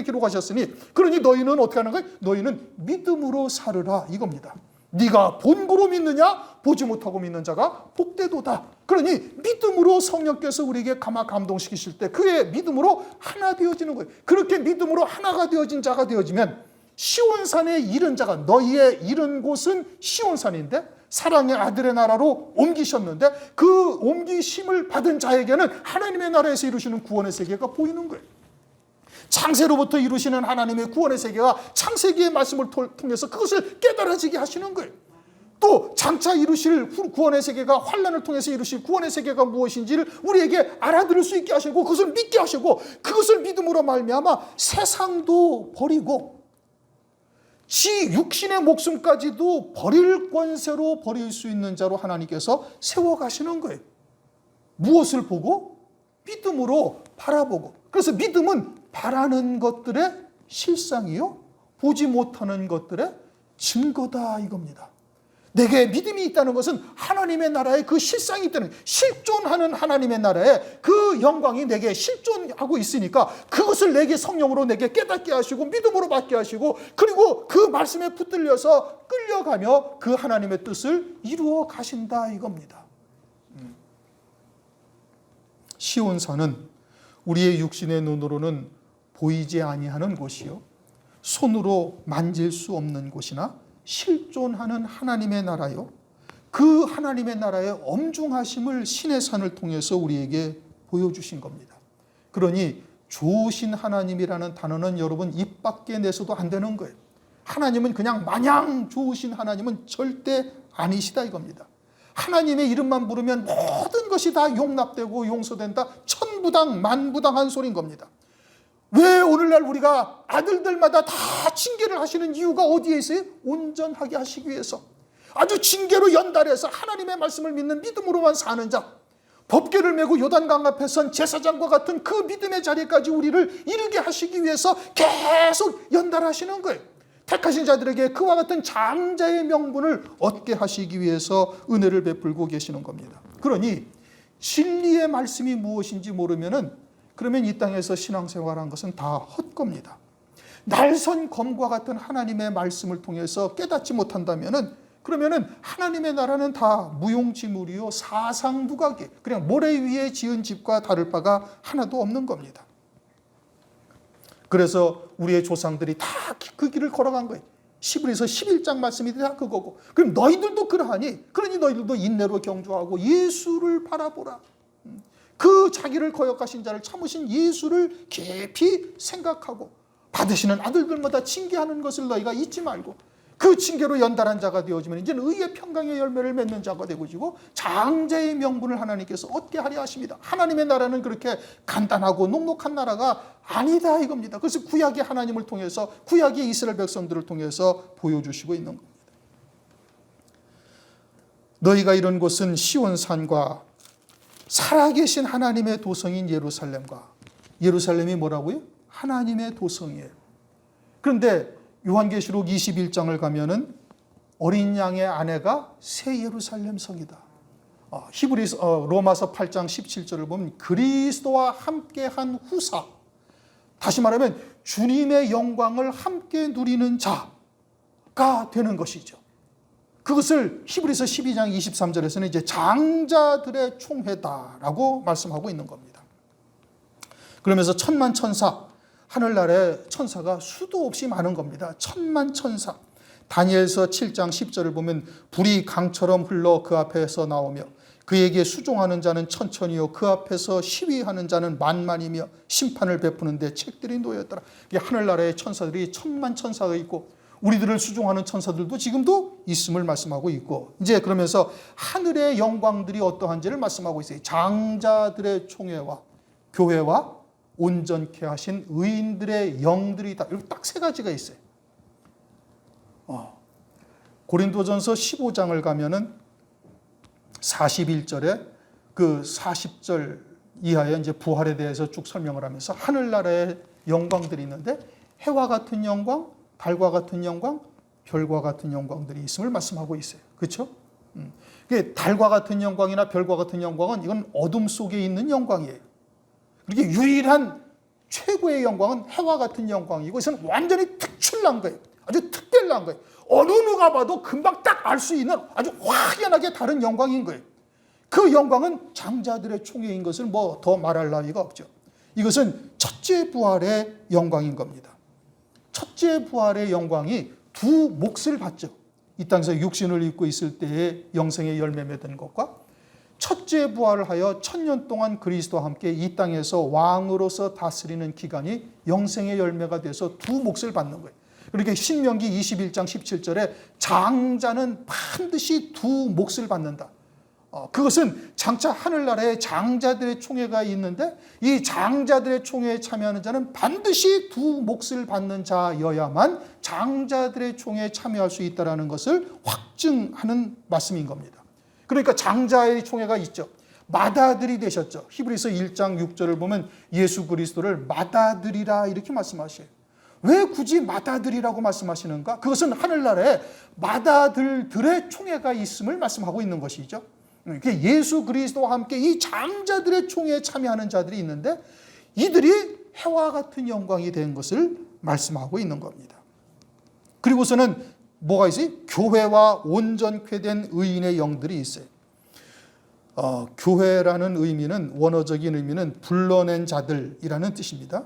기록하셨으니, 그러니 너희는 어떻게 하는 거예요? 너희는 믿음으로 살으라 이겁니다. 네가 본고로 믿느냐? 보지 못하고 믿는 자가 복되도다. 그러니 믿음으로 성령께서 우리에게 감동시키실 때 그의 믿음으로 하나 되어지는 거예요. 그렇게 믿음으로 하나가 되어진 자가 되어지면 시온산에 이른 자가, 너희의 이른 곳은 시온산인데 사랑의 아들의 나라로 옮기셨는데 그 옮기심을 받은 자에게는 하나님의 나라에서 이루시는 구원의 세계가 보이는 거예요. 창세로부터 이루시는 하나님의 구원의 세계가 창세기의 말씀을 통해서 그것을 깨달아지게 하시는 거예요. 또 장차 이루실 구원의 세계가, 환난을 통해서 이루실 구원의 세계가 무엇인지를 우리에게 알아들을 수 있게 하시고 그것을 믿게 하시고, 그것을 믿음으로 말미암아 세상도 버리고 지 육신의 목숨까지도 버릴 권세로 버릴 수 있는 자로 하나님께서 세워가시는 거예요. 무엇을 보고? 믿음으로 바라보고. 그래서 믿음은 바라는 것들의 실상이요 보지 못하는 것들의 증거다 이겁니다. 내게 믿음이 있다는 것은 하나님의 나라에 그 실상이 있다는, 실존하는 하나님의 나라에 그 영광이 내게 실존하고 있으니까 그것을 내게 성령으로 내게 깨닫게 하시고 믿음으로 받게 하시고, 그리고 그 말씀에 붙들려서 끌려가며 그 하나님의 뜻을 이루어 가신다 이겁니다. 시온산은 우리의 육신의 눈으로는 보이지 아니하는 곳이요 손으로 만질 수 없는 곳이나 실존하는 하나님의 나라요, 그 하나님의 나라의 엄중하심을 신의 산을 통해서 우리에게 보여주신 겁니다. 그러니 좋으신 하나님이라는 단어는 여러분 입 밖에 내서도 안 되는 거예요. 하나님은 그냥 마냥 좋으신 하나님은 절대 아니시다 이겁니다. 하나님의 이름만 부르면 모든 것이 다 용납되고 용서된다, 천부당 만부당한 소리인 겁니다. 왜 오늘날 우리가 아들들마다 다 징계를 하시는 이유가 어디에 있어요? 온전하게 하시기 위해서. 아주 징계로 연달해서 하나님의 말씀을 믿는 믿음으로만 사는 자, 법궤를 메고 요단강 앞에 선 제사장과 같은 그 믿음의 자리까지 우리를 이르게 하시기 위해서 계속 연달하시는 거예요. 택하신 자들에게 그와 같은 장자의 명분을 얻게 하시기 위해서 은혜를 베풀고 계시는 겁니다. 그러니 진리의 말씀이 무엇인지 모르면은, 그러면 이 땅에서 신앙생활한 것은 다 헛겁니다. 날선 검과 같은 하나님의 말씀을 통해서 깨닫지 못한다면은, 그러면은 하나님의 나라는 다 무용지물이요 사상두각이, 그냥 모래 위에 지은 집과 다를 바가 하나도 없는 겁니다. 그래서 우리의 조상들이 다 그 길을 걸어간 거예요. 히브리서 11장 말씀이 다 그거고, 그럼 너희들도 그러하니, 그러니 너희들도 인내로 경주하고 예수를 바라보라. 그 자기를 거역하신 자를 참으신 예수를 깊이 생각하고 받으시는 아들들마다 징계하는 것을 너희가 잊지 말고, 그 징계로 연달한 자가 되어지면 이제는 의의 평강의 열매를 맺는 자가 되어지고 장자의 명분을 하나님께서 얻게 하려 하십니다. 하나님의 나라는 그렇게 간단하고 녹록한 나라가 아니다 이겁니다. 그래서 구약의 하나님을 통해서, 구약의 이스라엘 백성들을 통해서 보여주시고 있는 겁니다. 너희가 이런 곳은 시온산과 살아계신 하나님의 도성인 예루살렘과, 예루살렘이 뭐라고요? 하나님의 도성이에요. 그런데 요한계시록 21장을 가면은 어린 양의 아내가 새 예루살렘 성이다. 로마서 8장 17절을 보면 그리스도와 함께한 후사, 다시 말하면 주님의 영광을 함께 누리는 자가 되는 것이죠. 그것을 히브리서 12장 23절에서는 이제 장자들의 총회다라고 말씀하고 있는 겁니다. 그러면서 천만 천사, 하늘나라에 천사가 수도 없이 많은 겁니다. 천만 천사, 다니엘서 7장 10절을 보면 불이 강처럼 흘러 그 앞에서 나오며 그에게 수종하는 자는 천천히요 그 앞에서 시위하는 자는 만만이며 심판을 베푸는데 책들이 놓였더라. 하늘나라의 천사들이 천만 천사가 있고 우리들을 수종하는 천사들도 지금도 있음을 말씀하고 있고, 이제 그러면서 하늘의 영광들이 어떠한지를 말씀하고 있어요. 장자들의 총회와 교회와 온전케 하신 의인들의 영들이 다, 이렇게 딱 세 가지가 있어요. 고린도전서 15장을 가면은 41절에 그 40절 이하에 이제 부활에 대해서 쭉 설명을 하면서 하늘나라의 영광들이 있는데 해와 같은 영광, 달과 같은 영광, 별과 같은 영광들이 있음을 말씀하고 있어요. 그렇죠? 달과 같은 영광이나 별과 같은 영광은 이건 어둠 속에 있는 영광이에요. 그렇게 유일한 최고의 영광은 해와 같은 영광이고 이것은 완전히 특출난 거예요. 아주 특별한 거예요. 어느 누가 봐도 금방 딱 알 수 있는 아주 확연하게 다른 영광인 거예요. 그 영광은 장자들의 총회인 것을 뭐 더 말할 나위가 없죠. 이것은 첫째 부활의 영광인 겁니다. 첫째 부활의 영광이 두 몫을 받죠. 이 땅에서 육신을 입고 있을 때의 영생의 열매 맺은 것과 첫째 부활을 하여 1000년 동안 그리스도와 함께 이 땅에서 왕으로서 다스리는 기간이 영생의 열매가 돼서 두 몫을 받는 거예요. 그렇게 신명기 21장 17절에 장자는 반드시 두 몫을 받는다. 그것은 장차 하늘나라에 장자들의 총회가 있는데 이 장자들의 총회에 참여하는 자는 반드시 두 몫을 받는 자여야만 장자들의 총회에 참여할 수 있다는 것을 확증하는 말씀인 겁니다. 그러니까 장자의 총회가 있죠. 맏아들이 되셨죠. 히브리서 1장 6절을 보면 예수 그리스도를 맏아들이라 이렇게 말씀하셔요. 왜 굳이 맏아들이라고 말씀하시는가? 그것은 하늘나라에 맏아들들의 총회가 있음을 말씀하고 있는 것이죠. 예수 그리스도와 함께 이 장자들의 총회에 참여하는 자들이 있는데 이들이 해와 같은 영광이 된 것을 말씀하고 있는 겁니다. 그리고서는 뭐가 있어요? 교회와 온전케 된 의인의 영들이 있어요. 교회라는 의미는 원어적인 의미는 불러낸 자들이라는 뜻입니다.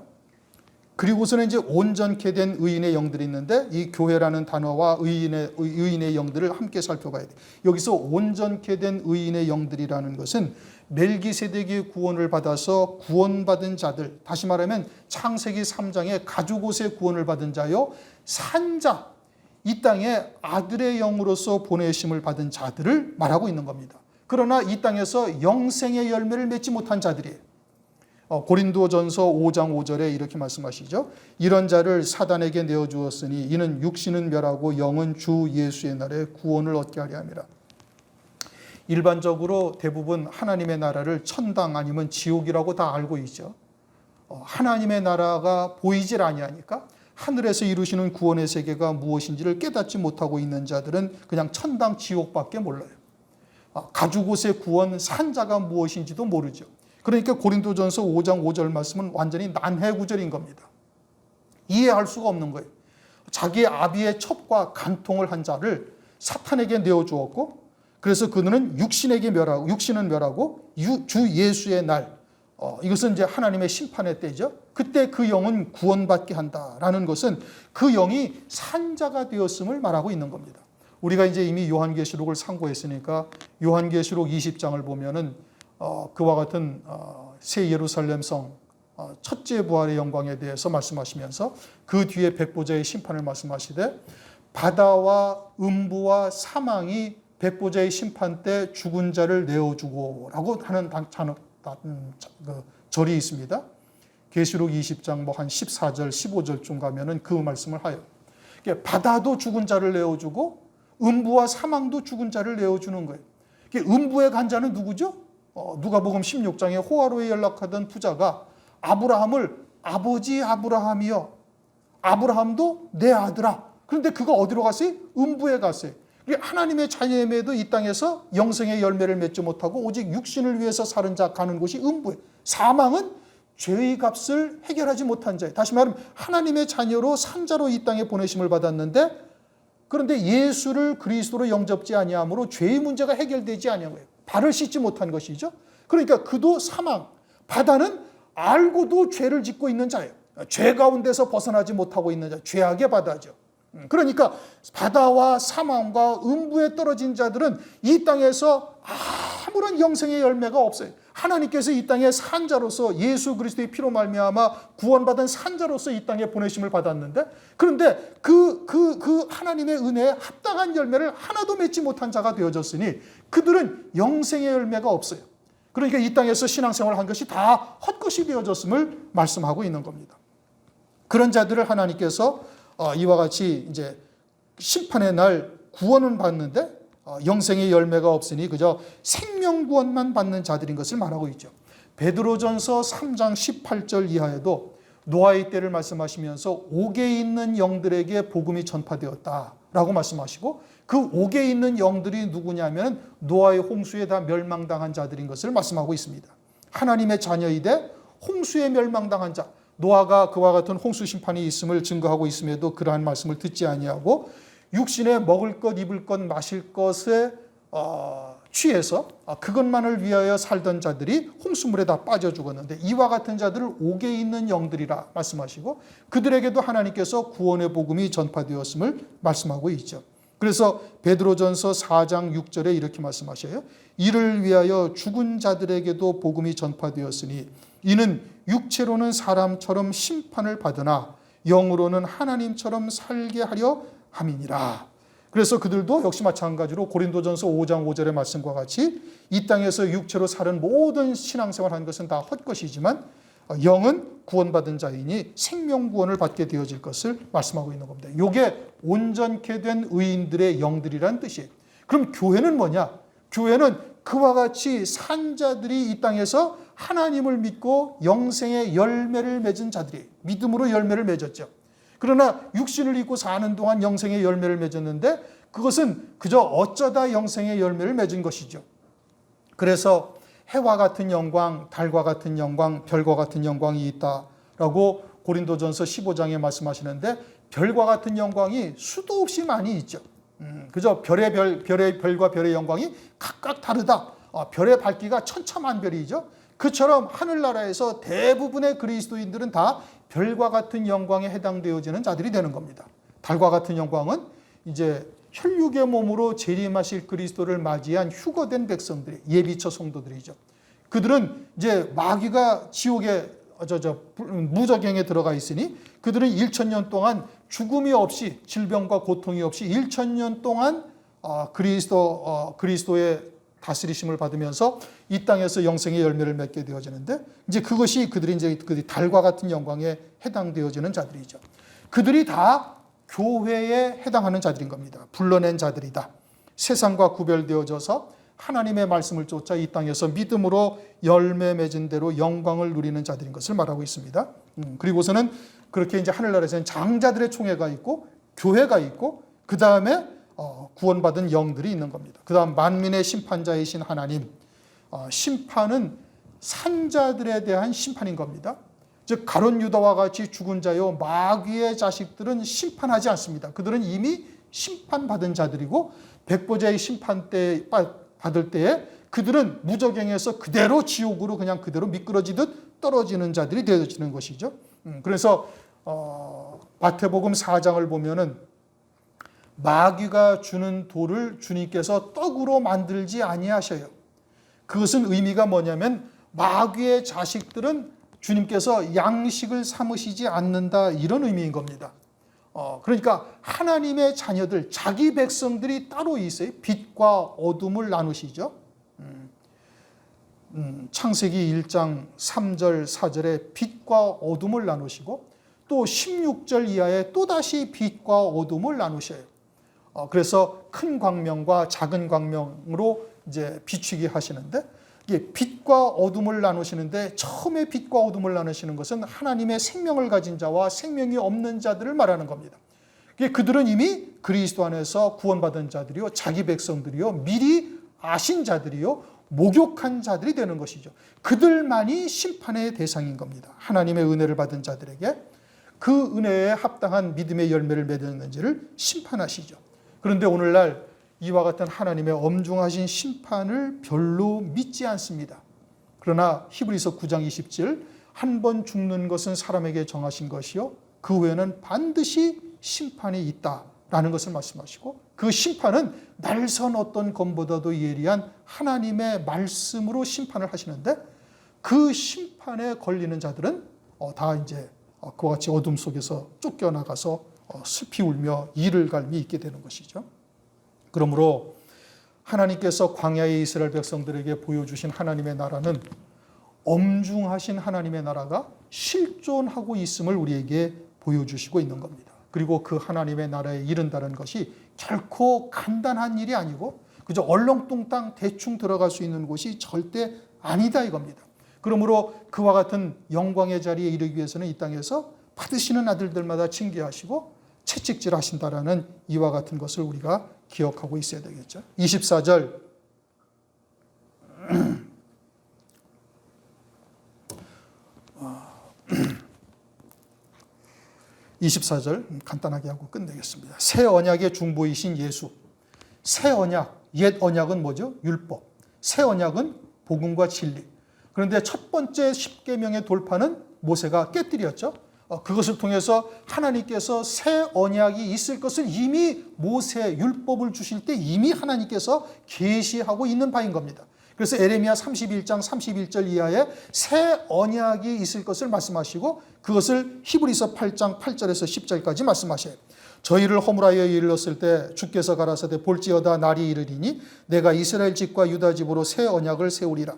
그리고서는 이제 온전케 된 의인의 영들이 있는데 이 교회라는 단어와 의인의 영들을 함께 살펴봐야 돼요. 여기서 온전케 된 의인의 영들이라는 것은 멜기세덱의 구원을 받아서 구원받은 자들, 다시 말하면 창세기 3장의 가죽옷의 구원을 받은 자요, 산자, 이 땅에 아들의 영으로서 보내심을 받은 자들을 말하고 있는 겁니다. 그러나 이 땅에서 영생의 열매를 맺지 못한 자들이에요. 고린도전서 5장 5절에 이렇게 말씀하시죠. 이런 자를 사단에게 내어주었으니 이는 육신은 멸하고 영은 주 예수의 날에 구원을 얻게 하려 함이라. 일반적으로 대부분 하나님의 나라를 천당 아니면 지옥이라고 다 알고 있죠. 하나님의 나라가 보이질 아니하니까 하늘에서 이루시는 구원의 세계가 무엇인지를 깨닫지 못하고 있는 자들은 그냥 천당 지옥밖에 몰라요. 가죽옷의 구원 산자가 무엇인지도 모르죠. 그러니까 고린도전서 5장 5절 말씀은 완전히 난해구절인 겁니다. 이해할 수가 없는 거예요. 자기 아비의 첩과 간통을 한 자를 사탄에게 내어주었고 그래서 그는 육신은 멸하고 주 예수의 날, 이것은 이제 하나님의 심판의 때죠. 그때 그 영은 구원받게 한다라는 것은 그 영이 산자가 되었음을 말하고 있는 겁니다. 우리가 이제 이미 요한계시록을 상고했으니까 요한계시록 20장을 보면은 그와 같은 새 예루살렘 성 첫째 부활의 영광에 대해서 말씀하시면서 그 뒤에 백보자의 심판을 말씀하시되 바다와 음부와 사망이 백보자의 심판 때 죽은 자를 내어주고 라고 하는 절이 있습니다. 계시록 20장 한 14절 15절쯤 가면은 그 말씀을 하여 바다도 죽은 자를 내어주고 음부와 사망도 죽은 자를 내어주는 거예요. 음부에 간 자는 누구죠? 누가복음 16장에 호화로에 연락하던 부자가 아브라함을 아버지 아브라함이여, 아브라함도 내 아들아. 그런데 그가 어디로 갔어요? 음부에 갔어요. 하나님의 자녀임에도 이 땅에서 영생의 열매를 맺지 못하고 오직 육신을 위해서 사는 자 가는 곳이 음부에. 사망은 죄의 값을 해결하지 못한 자예요. 다시 말하면 하나님의 자녀로 산자로 이 땅에 보내심을 받았는데 그런데 예수를 그리스도로 영접지 아니함으로 죄의 문제가 해결되지 아니한 거예요. 발을 씻지 못한 것이죠. 그러니까 그도 사망. 바다는 알고도 죄를 짓고 있는 자예요. 죄 가운데서 벗어나지 못하고 있는 자, 죄악의 바다죠. 그러니까 바다와 사망과 음부에 떨어진 자들은 이 땅에서 아무런 영생의 열매가 없어요. 하나님께서 이 땅에 산자로서 예수 그리스도의 피로 말미암아 구원받은 산자로서 이 땅에 보내심을 받았는데, 그런데 그 하나님의 은혜에 합당한 열매를 하나도 맺지 못한 자가 되어졌으니 그들은 영생의 열매가 없어요. 그러니까 이 땅에서 신앙생활을 한 것이 다 헛것이 되어졌음을 말씀하고 있는 겁니다. 그런 자들을 하나님께서 이와 같이 이제 심판의 날 구원은 받는데 영생의 열매가 없으니 그저 생명구원만 받는 자들인 것을 말하고 있죠. 베드로전서 3장 18절 이하에도 노아의 때를 말씀하시면서 옥에 있는 영들에게 복음이 전파되었다라고 말씀하시고, 그 옥에 있는 영들이 누구냐면 노아의 홍수에 다 멸망당한 자들인 것을 말씀하고 있습니다. 하나님의 자녀이되 홍수에 멸망당한 자, 노아가 그와 같은 홍수 심판이 있음을 증거하고 있음에도 그러한 말씀을 듣지 아니하고 육신에 먹을 것, 입을 것, 마실 것에 취해서 그것만을 위하여 살던 자들이 홍수물에 다 빠져 죽었는데, 이와 같은 자들을 옥에 있는 영들이라 말씀하시고 그들에게도 하나님께서 구원의 복음이 전파되었음을 말씀하고 있죠. 그래서 베드로전서 4장 6절에 이렇게 말씀하셔요. 이를 위하여 죽은 자들에게도 복음이 전파되었으니 이는 육체로는 사람처럼 심판을 받으나 영으로는 하나님처럼 살게 하려 함이니라. 그래서 그들도 역시 마찬가지로 고린도전서 5장 5절의 말씀과 같이 이 땅에서 육체로 사는 모든 신앙생활하는 것은 다 헛것이지만 영은 구원받은 자이니 생명구원을 받게 되어질 것을 말씀하고 있는 겁니다. 이게 온전케 된 의인들의 영들이란 뜻이에요. 그럼 교회는 뭐냐? 교회는 그와 같이 산자들이 이 땅에서 하나님을 믿고 영생의 열매를 맺은 자들이에요. 믿음으로 열매를 맺었죠. 그러나 육신을 입고 사는 동안 영생의 열매를 맺었는데 그것은 그저 어쩌다 영생의 열매를 맺은 것이죠. 그래서 해와 같은 영광, 달과 같은 영광, 별과 같은 영광이 있다라고 고린도전서 15장에 말씀하시는데, 별과 같은 영광이 수도 없이 많이 있죠. 그저 별의 별과 별의 영광이 각각 다르다. 별의 밝기가 천차만별이죠. 그처럼 하늘나라에서 대부분의 그리스도인들은 다 별과 같은 영광에 해당되어지는 자들이 되는 겁니다. 달과 같은 영광은 이제 혈육의 몸으로 재림하실 그리스도를 맞이한 휴거된 백성들이, 예비처 성도들이죠. 그들은 이제 마귀가 지옥의 무저갱에 들어가 있으니 그들은 1000년 동안 죽음이 없이, 질병과 고통이 없이 1000년 동안 그리스도의 다스리심을 받으면서 이 땅에서 영생의 열매를 맺게 되어지는데, 이제 그것이 그들이 달과 같은 영광에 해당되어지는 자들이죠. 그들이 다 교회에 해당하는 자들인 겁니다. 불러낸 자들이다. 세상과 구별되어져서 하나님의 말씀을 쫓아 이 땅에서 믿음으로 열매 맺은 대로 영광을 누리는 자들인 것을 말하고 있습니다. 그리고서는 그렇게 이제 하늘나라에서는 장자들의 총회가 있고 교회가 있고 그 다음에 구원받은 영들이 있는 겁니다. 그 다음 만민의 심판자이신 하나님, 심판은 산자들에 대한 심판인 겁니다. 즉 가룟 유다와 같이 죽은 자요 마귀의 자식들은 심판하지 않습니다. 그들은 이미 심판받은 자들이고 백보자의 심판 때 받을 때에 그들은 무저갱에서 그대로 지옥으로 그냥 그대로 미끄러지듯 떨어지는 자들이 되어지는 것이죠. 그래서 마태복음 4장을 보면은 마귀가 주는 돌을 주님께서 떡으로 만들지 아니하셔요. 그것은 의미가 뭐냐면 마귀의 자식들은 주님께서 양식을 삼으시지 않는다, 이런 의미인 겁니다. 그러니까 하나님의 자녀들, 자기 백성들이 따로 있어요. 빛과 어둠을 나누시죠. 창세기 1장 3절 4절에 빛과 어둠을 나누시고 또 16절 이하에 또다시 빛과 어둠을 나누셔요. 그래서 큰 광명과 작은 광명으로 이제 비추게 하시는데, 이게 빛과 어둠을 나누시는데 처음에 빛과 어둠을 나누시는 것은 하나님의 생명을 가진 자와 생명이 없는 자들을 말하는 겁니다. 그들은 이미 그리스도 안에서 구원받은 자들이요, 자기 백성들이요, 미리 아신 자들이요, 목욕한 자들이 되는 것이죠. 그들만이 심판의 대상인 겁니다. 하나님의 은혜를 받은 자들에게 그 은혜에 합당한 믿음의 열매를 맺었는지를 심판하시죠. 그런데 오늘날 이와 같은 하나님의 엄중하신 심판을 별로 믿지 않습니다. 그러나 히브리서 9장 20절, 한 번 죽는 것은 사람에게 정하신 것이요 그 후에는 반드시 심판이 있다라는 것을 말씀하시고, 그 심판은 날선 어떤 검보다도 예리한 하나님의 말씀으로 심판을 하시는데, 그 심판에 걸리는 자들은 다 이제 그와 같이 어둠 속에서 쫓겨나가서 슬피 울며 이를 갈미 있게 되는 것이죠. 그러므로 하나님께서 광야의 이스라엘 백성들에게 보여주신 하나님의 나라는 엄중하신 하나님의 나라가 실존하고 있음을 우리에게 보여주시고 있는 겁니다. 그리고 그 하나님의 나라에 이른다는 것이 결코 간단한 일이 아니고 그저 얼렁뚱땅 대충 들어갈 수 있는 곳이 절대 아니다 이겁니다. 그러므로 그와 같은 영광의 자리에 이르기 위해서는 이 땅에서 받으시는 아들들마다 징계하시고 채찍질하신다라는 이와 같은 것을 우리가 기억하고 있어야 되겠죠. 24절 간단하게 하고 끝내겠습니다. 새 언약의 중보이신 예수. 새 언약, 옛 언약은 뭐죠? 율법. 새 언약은 복음과 진리. 그런데 첫 번째 십계명의 돌파는 모세가 깨뜨렸죠. 그것을 통해서 하나님께서 새 언약이 있을 것을 이미 모세 율법을 주실 때 이미 하나님께서 계시하고 있는 바인 겁니다. 그래서 에레미야 31장 31절 이하에 새 언약이 있을 것을 말씀하시고 그것을 히브리서 8장 8절에서 10절까지 말씀하셔요. 저희를 허물하여 이르렀을 때 주께서 가라사대 볼지어다 날이 이르리니 내가 이스라엘 집과 유다 집으로 새 언약을 세우리라.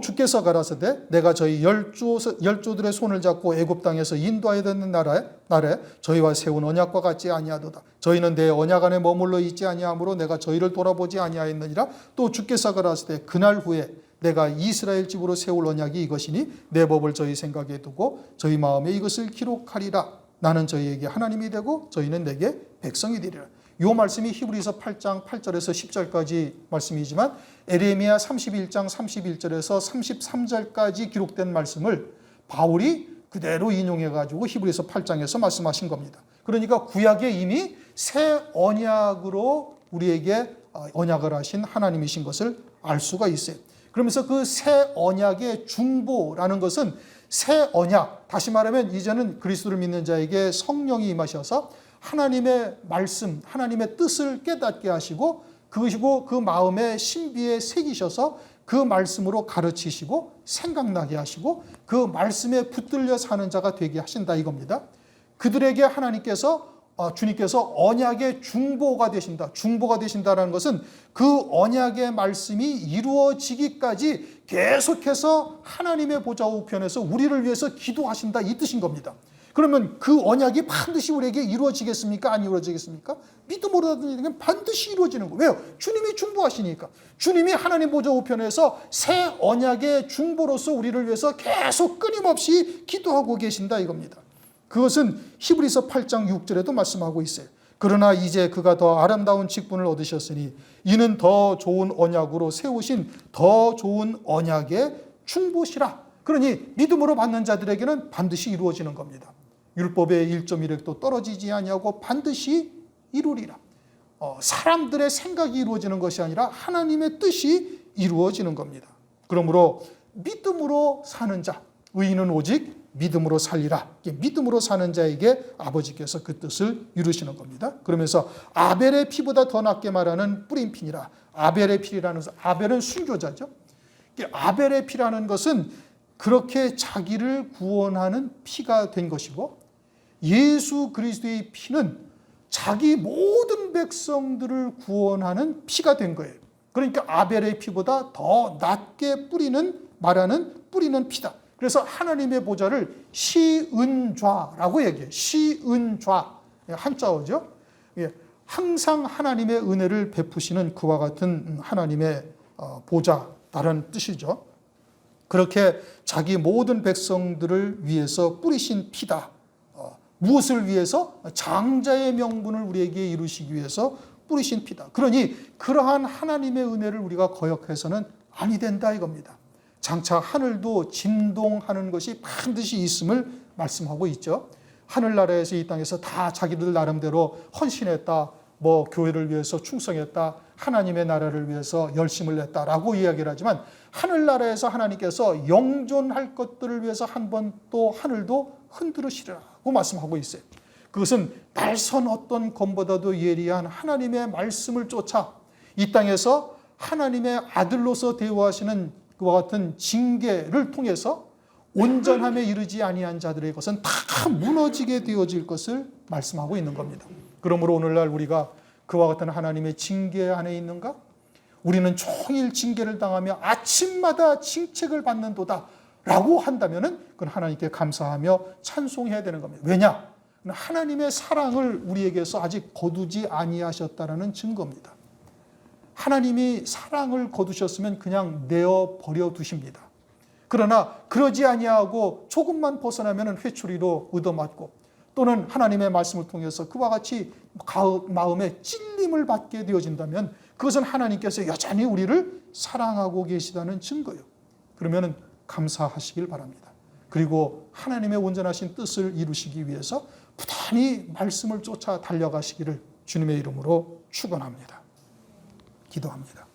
주께서 가라사대 내가 저희 열조들의 손을 잡고 애굽 땅에서 인도하여 듣는 날에 저희와 세운 언약과 같지 아니하도다. 저희는 내 언약 안에 머물러 있지 아니하므로 내가 저희를 돌아보지 아니하였느니라. 또 주께서 가라사대 그날 후에 내가 이스라엘 집으로 세울 언약이 이것이니 내 법을 저희 생각에 두고 저희 마음에 이것을 기록하리라. 나는 저희에게 하나님이 되고 저희는 내게 백성이 되리라. 이 말씀이 히브리서 8장 8절에서 10절까지 말씀이지만 에레미야 31장 31절에서 33절까지 기록된 말씀을 바울이 그대로 인용해가지고 히브리서 8장에서 말씀하신 겁니다. 그러니까 구약에 이미 새 언약으로 우리에게 언약을 하신 하나님이신 것을 알 수가 있어요. 그러면서 그 새 언약의 중보라는 것은 새 언약, 다시 말하면 이제는 그리스도를 믿는 자에게 성령이 임하셔서 하나님의 말씀, 하나님의 뜻을 깨닫게 하시고 그것이고 그 마음에 신비에 새기셔서 그 말씀으로 가르치시고 생각나게 하시고 그 말씀에 붙들려 사는 자가 되게 하신다 이겁니다. 그들에게 하나님께서 주님께서 언약의 중보가 되신다. 중보가 되신다는 것은 그 언약의 말씀이 이루어지기까지 계속해서 하나님의 보좌 우편에서 우리를 위해서 기도하신다 이 뜻인 겁니다. 그러면 그 언약이 반드시 우리에게 이루어지겠습니까? 안 이루어지겠습니까? 믿음으로 받는 반드시 이루어지는 거예요. 왜요? 주님이 중보하시니까. 주님이 하나님 보좌 우편에서 새 언약의 중보로서 우리를 위해서 계속 끊임없이 기도하고 계신다 이겁니다. 그것은 히브리서 8장 6절에도 말씀하고 있어요. 그러나 이제 그가 더 아름다운 직분을 얻으셨으니 이는 더 좋은 언약으로 세우신 더 좋은 언약의 중보시라. 그러니 믿음으로 받는 자들에게는 반드시 이루어지는 겁니다. 율법의 1.1획도 떨어지지 아니하고 반드시 이루리라. 사람들의 생각이 이루어지는 것이 아니라 하나님의 뜻이 이루어지는 겁니다. 그러므로 믿음으로 사는 자, 의인은 오직 믿음으로 살리라. 믿음으로 사는 자에게 아버지께서 그 뜻을 이루시는 겁니다. 그러면서 아벨의 피보다 더 낫게 말하는 뿌린 피니라. 아벨의 피라는 것은 아벨은 순교자죠. 아벨의 피라는 것은 그렇게 자기를 구원하는 피가 된 것이고 예수 그리스도의 피는 자기 모든 백성들을 구원하는 피가 된 거예요. 그러니까 아벨의 피보다 더 낫게 말하는 뿌리는 피다. 그래서 하나님의 보좌를 시은좌라고 얘기해요. 시은좌, 한자어죠. 항상 하나님의 은혜를 베푸시는 그와 같은 하나님의 보좌라는 뜻이죠. 그렇게 자기 모든 백성들을 위해서 뿌리신 피다. 무엇을 위해서? 장자의 명분을 우리에게 이루시기 위해서 뿌리신 피다. 그러니 그러한 하나님의 은혜를 우리가 거역해서는 아니 된다 이겁니다. 장차 하늘도 진동하는 것이 반드시 있음을 말씀하고 있죠. 하늘나라에서 이 땅에서 다 자기들 나름대로 헌신했다, 교회를 위해서 충성했다, 하나님의 나라를 위해서 열심을 냈다라고 이야기를 하지만 하늘나라에서 하나님께서 영존할 것들을 위해서 한 번 또 하늘도 흔들으시라고 말씀하고 있어요. 그것은 날선 어떤 검보다도 예리한 하나님의 말씀을 쫓아 이 땅에서 하나님의 아들로서 대우하시는 그와 같은 징계를 통해서 온전함에 이르지 아니한 자들의 것은 다 무너지게 되어질 것을 말씀하고 있는 겁니다. 그러므로 오늘날 우리가 그와 같은 하나님의 징계 안에 있는가? 우리는 종일 징계를 당하며 아침마다 징책을 받는도다 라고 한다면 그건 하나님께 감사하며 찬송해야 되는 겁니다. 왜냐? 하나님의 사랑을 우리에게서 아직 거두지 아니하셨다라는 증거입니다. 하나님이 사랑을 거두셨으면 그냥 내어버려 두십니다. 그러나 그러지 아니하고 조금만 벗어나면 회초리로 얻어맞고 또는 하나님의 말씀을 통해서 그와 같이 마음에 찔림을 받게 되어진다면 그것은 하나님께서 여전히 우리를 사랑하고 계시다는 증거예요. 그러면 감사하시길 바랍니다. 그리고 하나님의 온전하신 뜻을 이루시기 위해서 부단히 말씀을 쫓아 달려가시기를 주님의 이름으로 축원합니다. 기도합니다.